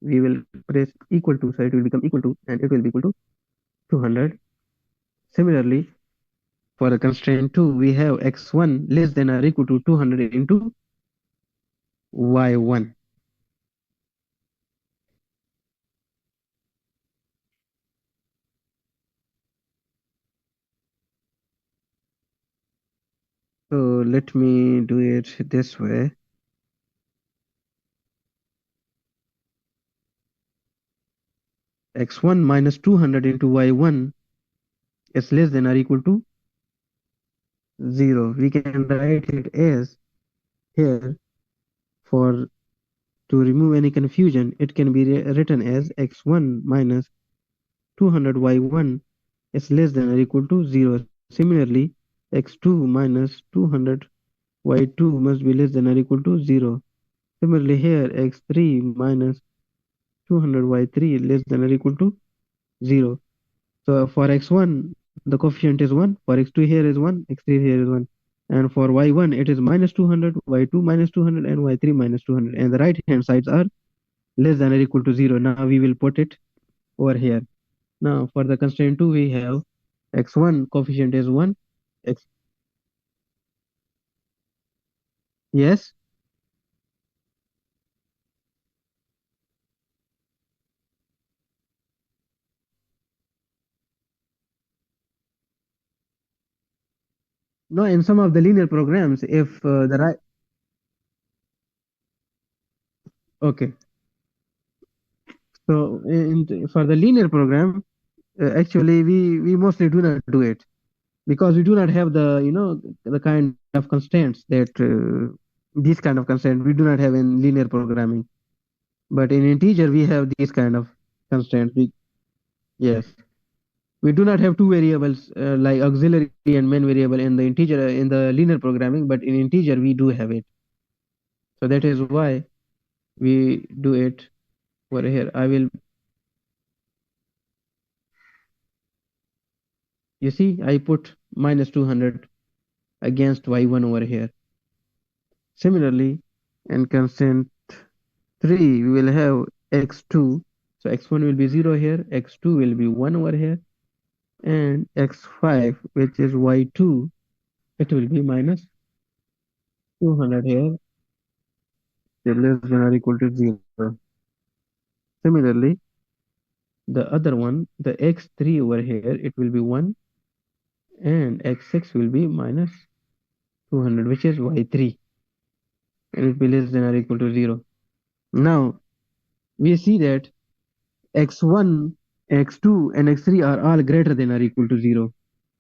S1: We will press equal to, so it will become equal to, and it will be equal to 200. Similarly, for the constraint 2, we have x1 less than or equal to 200 into y1. So let me do it this way. X1 minus 200 into y1 is less than or equal to 0. We can write it as here, for to remove any confusion, it can be written as x1 minus 200 y1 is less than or equal to 0. Similarly, x2 minus 200 y2 must be less than or equal to 0. Similarly, here x3 minus 200 y3 less than or equal to 0. So for x1, the coefficient is 1. For x2, here is 1. x3 here is 1. And for y1, it is minus 200, y2 minus 200, and y3 minus 200. And the right hand sides are less than or equal to 0. Now we will put it over here. Now for the constraint 2, we have x1 coefficient is 1. X Yes. No, in some of the linear programs, if the right, okay. So for the linear program, actually we mostly do not do it because we do not have the the kind of constraints that these kind of constraints we do not have in linear programming. But in integer we have these kind of constraints. Yes, we do not have two variables like auxiliary and main variable in the integer in the linear programming, but in integer we do have it. So that is why we do it over here. I will, you see, I put minus 200 against y1 over here. Similarly, in constant 3, we will have x2. So x1 will be 0 here, x2 will be 1 over here, and x5, which is y2, it will be minus 200 here, less than or equal to 0. Similarly, the other one, the x3 over here, it will be 1, and x6 will be minus 200, which is y3, and it will be less than or equal to 0. Now, we see that x1, x2, and x3 are all greater than or equal to 0.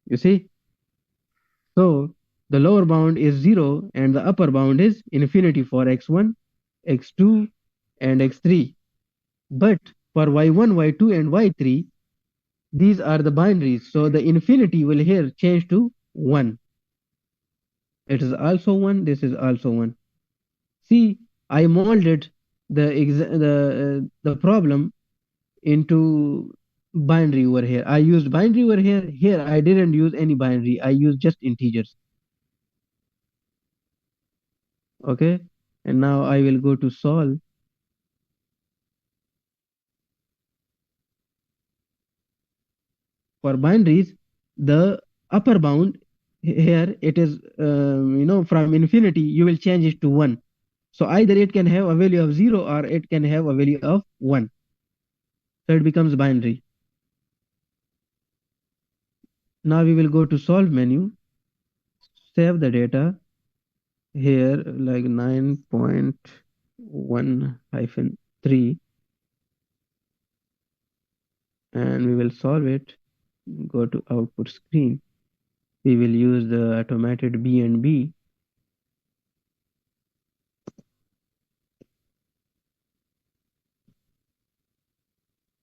S1: You see? So the lower bound is 0 and the upper bound is infinity for x1, x2, and x3. But for y1, y2, and y3, these are the binaries. So the infinity will here change to 1. It is also 1. This is also 1. See, I molded the problem into binary over here. I used binary over here. Here I didn't use any binary. I used just integers. Okay. And now I will go to solve. for binaries, the upper bound here it is from infinity you will change it to 1. So either it can have a value of 0 or it can have a value of 1. So it becomes binary. Now we will go to solve menu, save the data here like 9.1-3, and we will solve it. Go to output screen. We will use the automated B and B.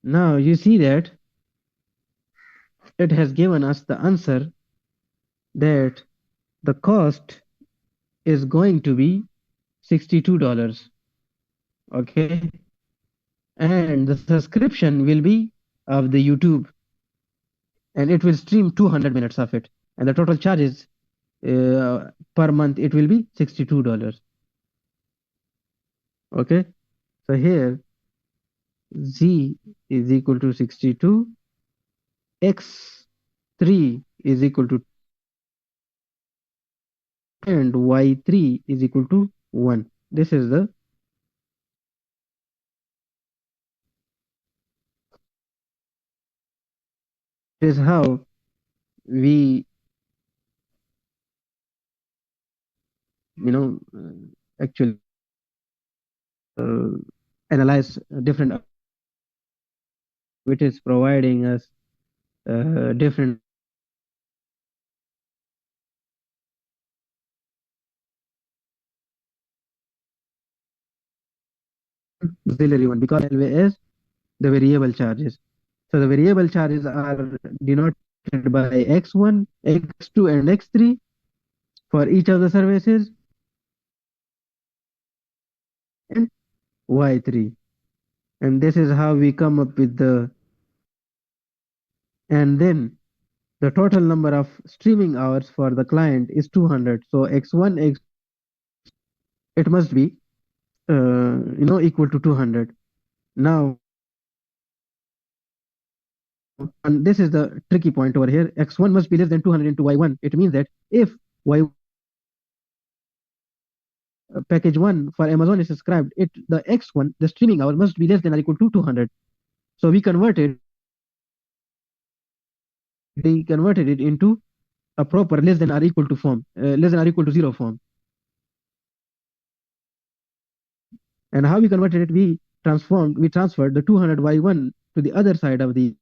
S1: Now you see that it has given us the answer that the cost is going to be $62. Okay. And the subscription will be of the YouTube, and it will stream 200 minutes of it. And the total charges per month, it will be $62. Okay. So here Z is equal to 62, X3 is equal to, and Y3 is equal to 1. This is how we actually uh, analyze different, which is providing us different auxiliary one, because is the variable charges. So the variable charges are denoted by x1, x2, and x3 for each of the services, and y3. And this is how we come up with and then the total number of streaming hours for the client is 200. So x1, it must be equal to 200. Now, and this is the tricky point over here. X1 must be less than 200 into Y1. It means that if Y package 1 for Amazon is subscribed, the X1, the streaming hour must be less than or equal to 200. So we converted it into a proper less than or equal to form, less than or equal to 0 form. And how we converted it? We transferred the 200 Y1 to the other side of the,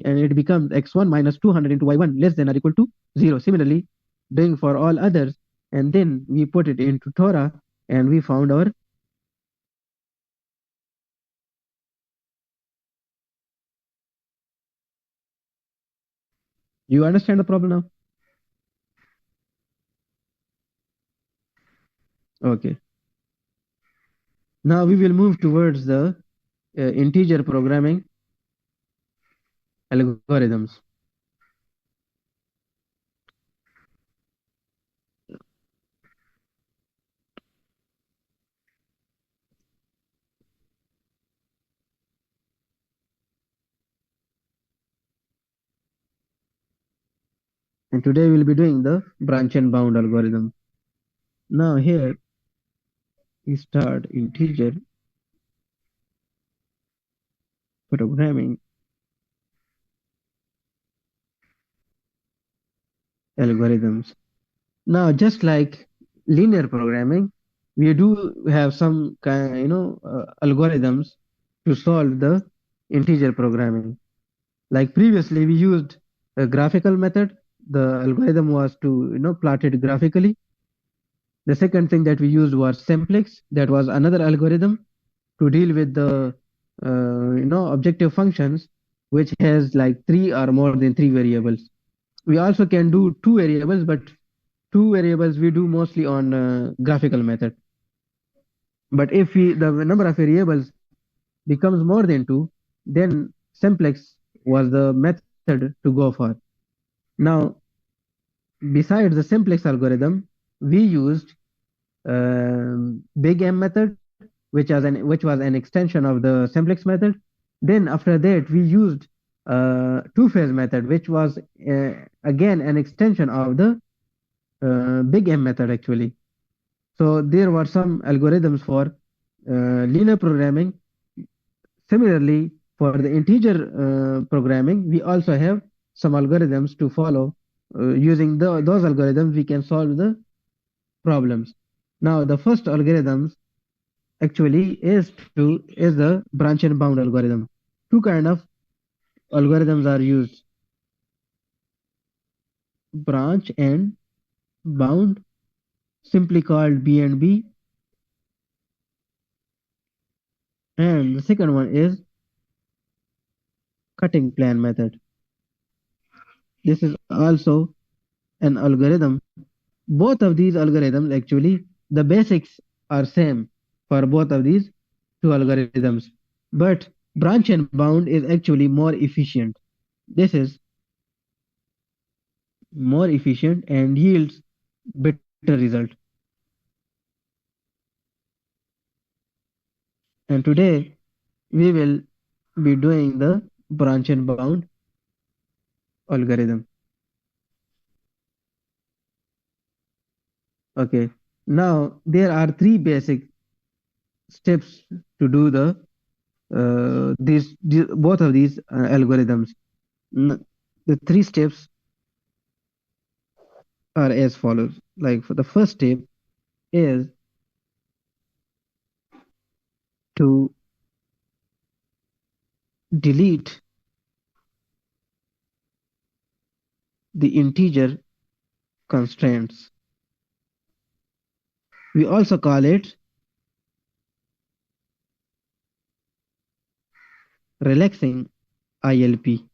S1: and it becomes x1 minus 200 into y1 less than or equal to 0. Similarly, doing for all others, and then we put it into Torah, and we found our. You understand the problem now? Okay. Now we will move towards the integer programming algorithms. And today we'll be doing the branch and bound algorithm. Now here we start integer programming algorithms. Now, just like linear programming, we do have some algorithms to solve the integer programming. Like previously, we used a graphical method. The algorithm was to plot it graphically. The second thing that we used was simplex. That was another algorithm to deal with the objective functions, which has like 3 or more than 3 variables. We also can do 2 variables, but 2 variables we do mostly on graphical method. But if the number of variables becomes more than 2, then simplex was the method to go for. Now, besides the simplex algorithm, we used big M method, which was an extension of the simplex method. Then after that, we used two-phase method, which was again an extension of the big M method actually. So there were some algorithms for linear programming. Similarly, for the integer programming, we also have some algorithms to follow. Using those algorithms, we can solve the problems. Now, the first algorithms actually is the branch and bound algorithm. Two kind of algorithms are used: branch and bound, simply called B and B, and the second one is cutting plan method. This is also an algorithm. Both of these algorithms actually, the basics are same for both of these two algorithms, but branch and bound is actually more efficient. This is more efficient and yields better result. And today we will be doing the branch and bound algorithm. Okay. Now there are three basic steps to do these both of these algorithms. The three steps are as follows. Like for the first step is to delete the integer constraints. We also call it relaxing ILP.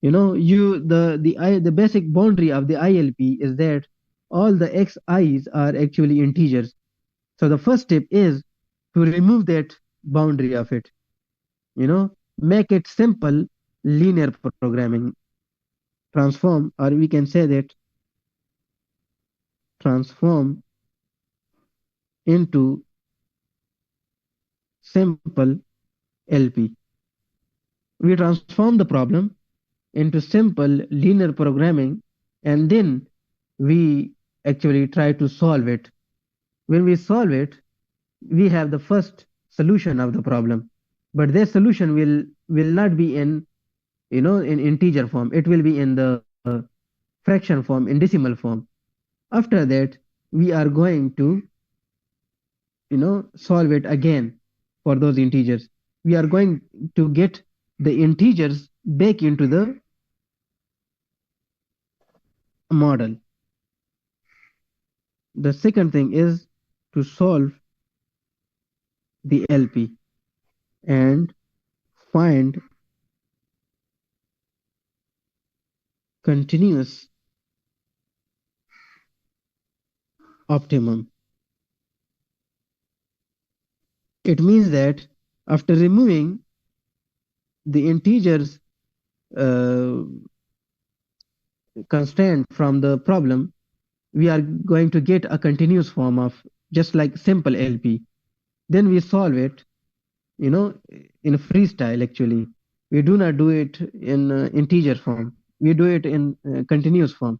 S1: The basic boundary of the ILP is that all the xi's are actually integers. So the first step is to remove that boundary of it. Make it simple linear programming. Transform, or we can say that transform into simple LP. We transform the problem into simple linear programming, and then we actually try to solve it. When we solve it, we have the first solution of the problem, but this solution will not be in integer form. It will be in the fraction form, in decimal form. After that, we are going to solve it again for those integers. We are going to get the integers back into the model. The second thing is to solve the LP and find continuous optimum. It means that after removing the integers uh, constraint from the problem, we are going to get a continuous form of just like simple LP. Then we solve it, in freestyle actually. We do not do it in integer form. We do it in continuous form,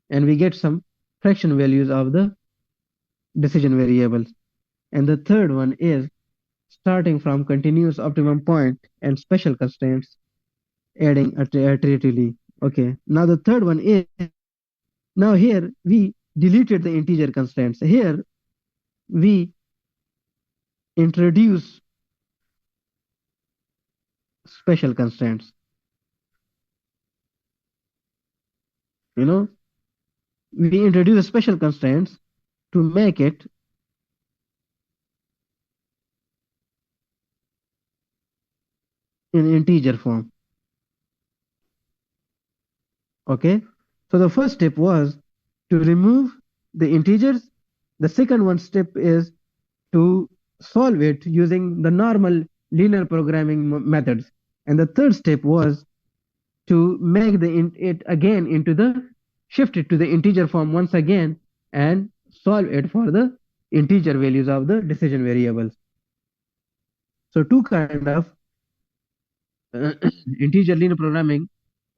S1: and we get some fraction values of the decision variables. And the third one is starting from continuous optimum point and special constraints, adding iteratively. Okay. Now the third one is, now here we deleted the integer constraints. Here we introduce special constraints. You know, we introduce special constraints to make it in integer form. Okay. So the first step was to remove the integers. The second one step is to solve it using the normal linear programming methods. And the third step was to make it again into the shift it to the integer form once again and solve it for the integer values of the decision variables. So two kind of uh, integer linear programming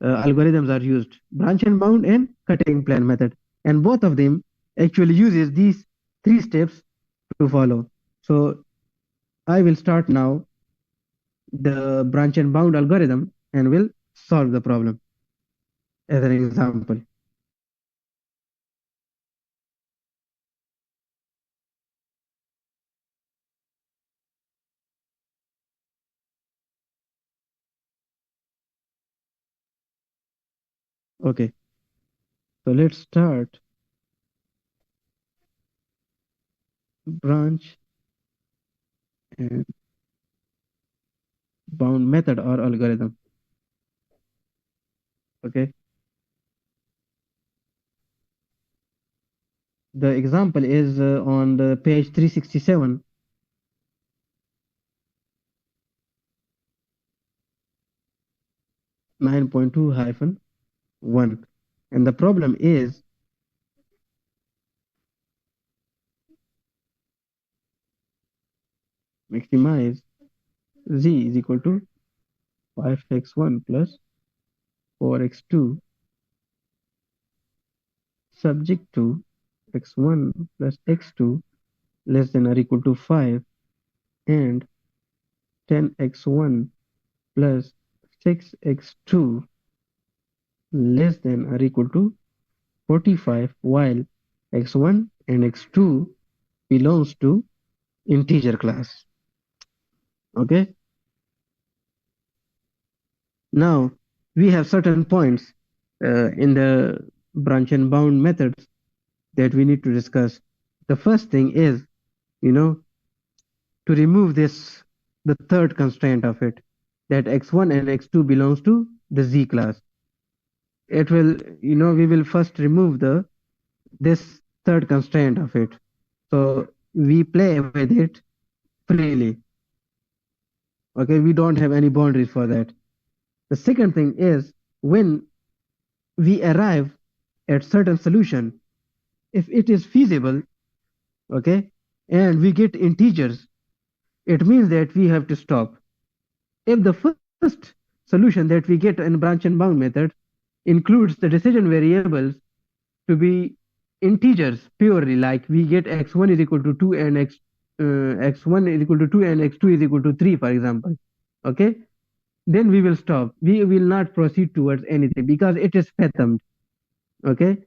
S1: algorithms are used, branch and bound and cutting plan method. And both of them actually uses these three steps to follow. So I will start now the branch and bound algorithm and will solve the problem as an example. Okay, so let's start branch and bound method or algorithm. Okay, the example is on the page 367, 9.2 hyphen 1. And the problem is maximize z is equal to 5x1 plus 4x2 subject to x1 plus x2 less than or equal to 5 and 10x1 plus 6x2 less than or equal to 45 while x1 and x2 belongs to integer class. Okay, now we have certain points in the branch and bound methods that we need to discuss. The first thing is, you know, to remove this, the third constraint of it, that x1 and x2 belongs to the z class. It will, we will first remove this third constraint of it. So we play with it freely. Okay, we don't have any boundaries for that. The second thing is, when we arrive at certain solution, if it is feasible, okay, and we get integers, it means that we have to stop. If the first solution that we get in branch and bound method includes the decision variables to be integers purely, like we get x1 is equal to 2 and x1 is equal to 2 and x2 is equal to 3, for example, okay, then we will stop. We will not proceed towards anything because it is fathomed, okay.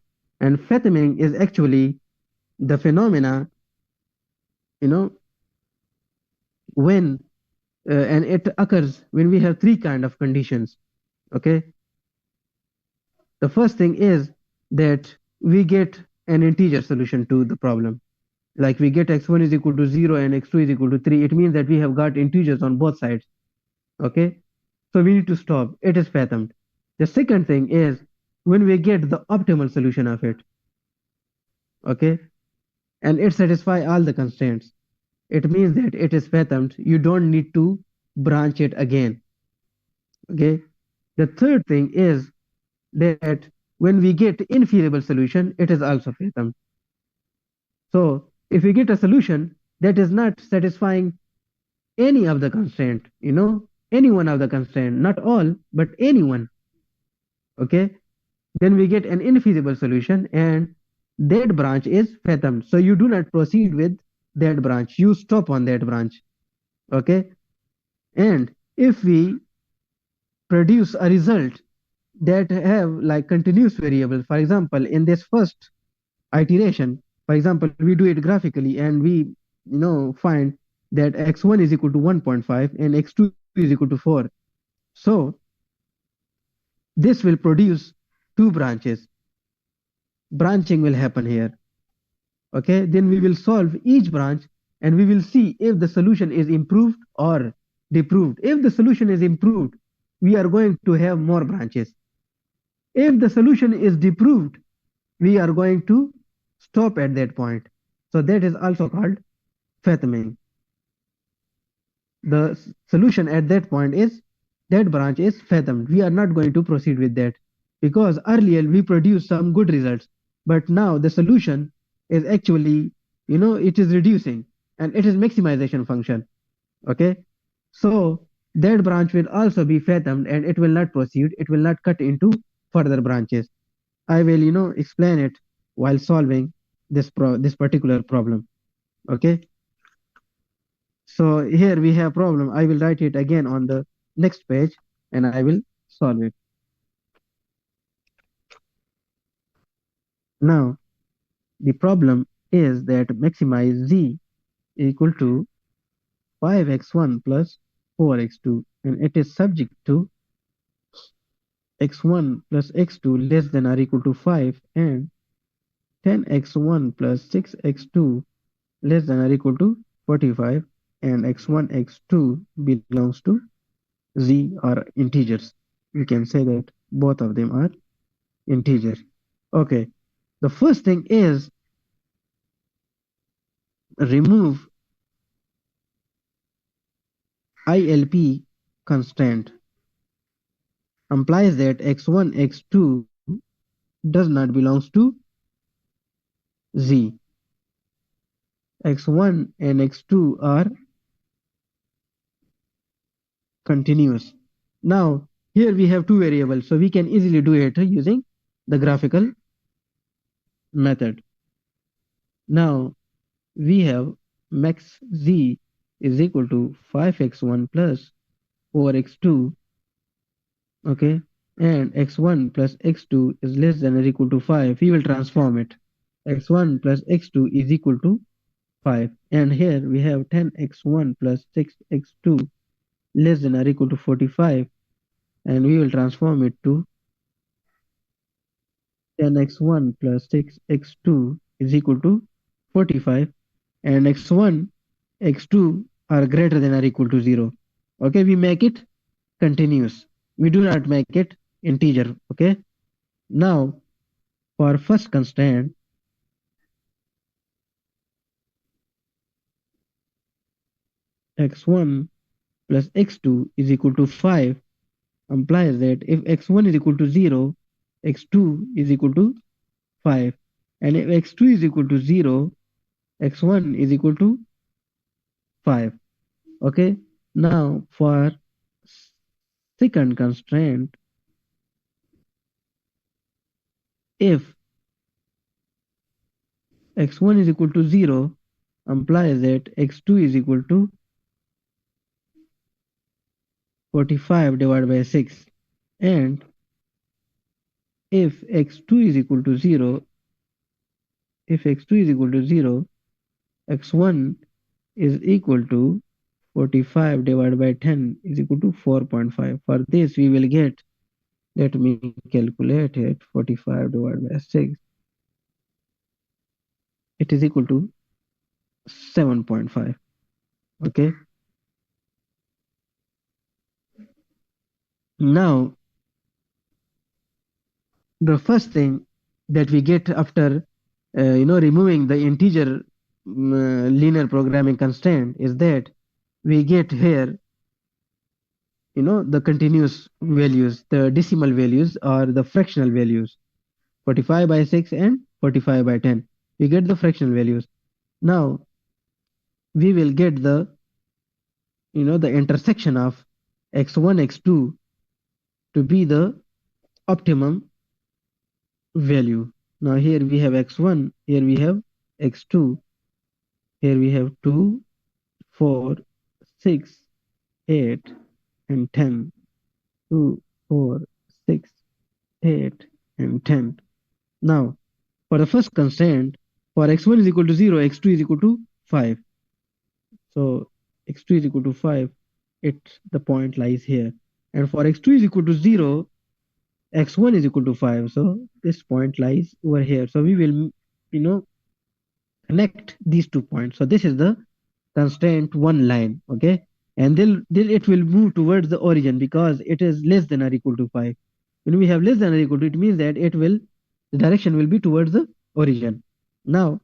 S1: And fathoming is actually the phenomena, you know, when and it occurs when we have three kind of conditions, okay. The first thing is that we get an integer solution to the problem. Like we get x1 is equal to 0 and x2 is equal to 3. It means that we have got integers on both sides. Okay. So we need to stop. It is fathomed. The second thing is when we get the optimal solution of it. Okay. And it satisfies all the constraints. It means that it is fathomed. You don't need to branch it again. Okay. The third thing is that when we get infeasible solution, it is also fathomed. So if we get a solution that is not satisfying any of the constraint, any one of the constraint, not all, but anyone, okay, then we get an infeasible solution and that branch is fathomed. So you do not proceed with that branch, you stop on that branch, okay. And if we produce a result that have like continuous variables, for example, in this first iteration, for example, we do it graphically and we find that x1 is equal to 1.5 and x2 is equal to 4. So this will produce two branches. Branching will happen here. Okay, then we will solve each branch and we will see if the solution is improved or deproved. If the solution is improved, we are going to have more branches. If the solution is deproved, we are going to stop at that point. So that is also called fathoming. The solution at that point is that branch is fathomed. We are not going to proceed with that because earlier we produced some good results, but now the solution is actually, it is reducing and it is maximization function. Okay. So that branch will also be fathomed and it will not proceed. It will not cut into further branches. I will, explain it while solving this particular problem. Okay. So here we have problem. I will write it again on the next page and I will solve it. Now the problem is that maximize z equal to 5x1 plus 4x2 and it is subject to x1 plus x2 less than or equal to 5 and 10x1 plus 6x2 less than or equal to 45 and x1 x2 belongs to z or integers. We can say that both of them are integers. Okay, the first thing is remove ILP constraint implies that x1 x2 does not belongs to z. x1 and x2 are continuous. Now here we have two variables, so we can easily do it using the graphical method. Now we have max z is equal to 5x1 plus 4x2, okay, and x1 plus x2 is less than or equal to 5. We will transform it. x1 plus x2 is equal to 5, and here we have 10x1 plus 6x2 less than or equal to 45, and we will transform it to 10x1 plus 6x2 is equal to 45, and x1 x2 are greater than or equal to 0. Okay, we make it continuous. We do not make it integer. Okay, now for first constraint, x1 plus x2 is equal to 5 implies that if x1 is equal to 0, x2 is equal to 5, and if x2 is equal to 0, x1 is equal to 5. Okay, now for second constraint, if x1 is equal to 0 implies that x2 is equal to 45 divided by 6, and if x2 is equal to 0, if x2 is equal to 0, x1 is equal to 45 divided by 10 is equal to 4.5. For this we will get, let me calculate it, 45 divided by 6, it is equal to 7.5. Okay, now the first thing that we get after removing the integer linear programming constraint is that we get here the continuous values, the decimal values or the fractional values, 45 by 6 and 45 by 10. We get the fractional values. Now we will get the intersection of x1 x2 to be the optimum value. Now here we have x1, here we have x2, here we have 2, 4, 6, 8 and 10. 2, 4, 6, 8 and 10. Now for the first constraint, for x1 is equal to 0, x2 is equal to 5. So x2 is equal to 5, the point lies here. And for x2 is equal to 0, x1 is equal to 5. So this point lies over here. So we will, connect these 2 points. So this is the constraint 1 line. Okay. And then it will move towards the origin because it is less than or equal to 5. When we have less than or equal to, it means that the direction will be towards the origin. Now,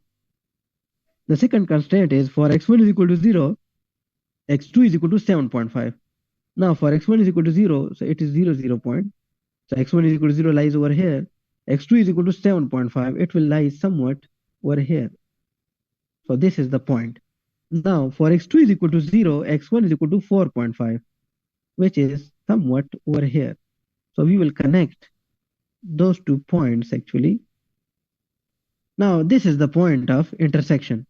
S1: the second constraint is for x1 is equal to 0, x2 is equal to 7.5. Now for x1 is equal to 0, so it is 0, 0 point. So x1 is equal to 0 lies over here. x2 is equal to 7.5. It will lie somewhat over here. So this is the point. Now for x2 is equal to 0, x1 is equal to 4.5. which is somewhat over here. So we will connect those 2 points actually. Now this is the point of intersection.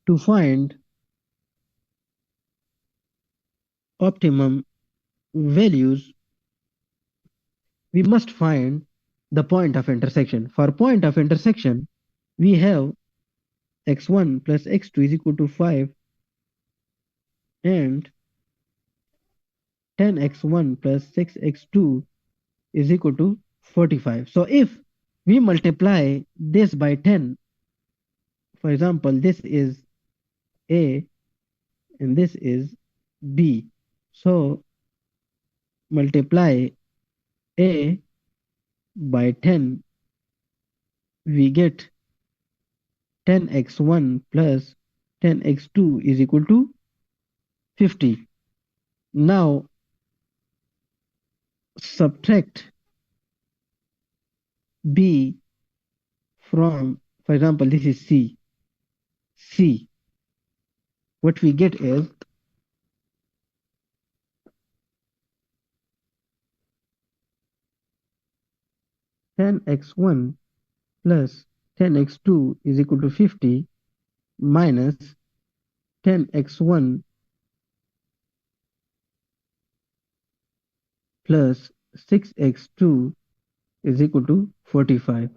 S1: To find optimum values, we must find the point of intersection. For point of intersection, we have x1 plus x2 is equal to 5 and 10x1 plus 6x2 is equal to 45. So if we multiply this by 10, for example, this is A and this is B. So multiply A by 10, we get 10x1 plus 10x2 is equal to 50. Now subtract B from, for example, this is C. What we get is 10x1 plus 10x2 is equal to 50 minus 10x1 plus 6x2 is equal to 45.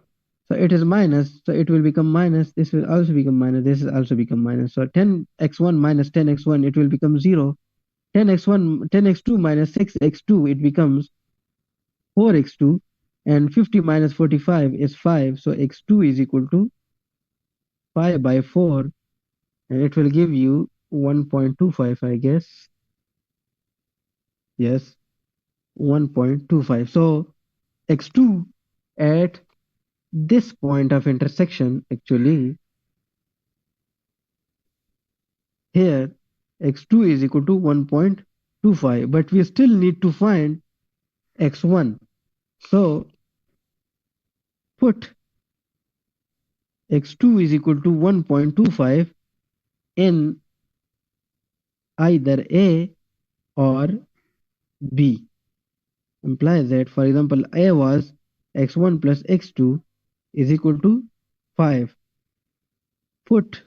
S1: So it is minus, so it will become minus, this will also become minus, this will also become minus. So 10x1 minus 10x1, it will become 0. 10x2 minus 6x2, it becomes 4x2. And 50 minus 45 is 5. So x2 is equal to 5 by 4. And it will give you 1.25, I guess. Yes, 1.25. So x2 at this point of intersection, actually here x2 is equal to 1.25, but we still need to find x1. So put x2 is equal to 1.25 in either A or B. Implies that, for example, A was x1 plus x2 is equal to 5. Put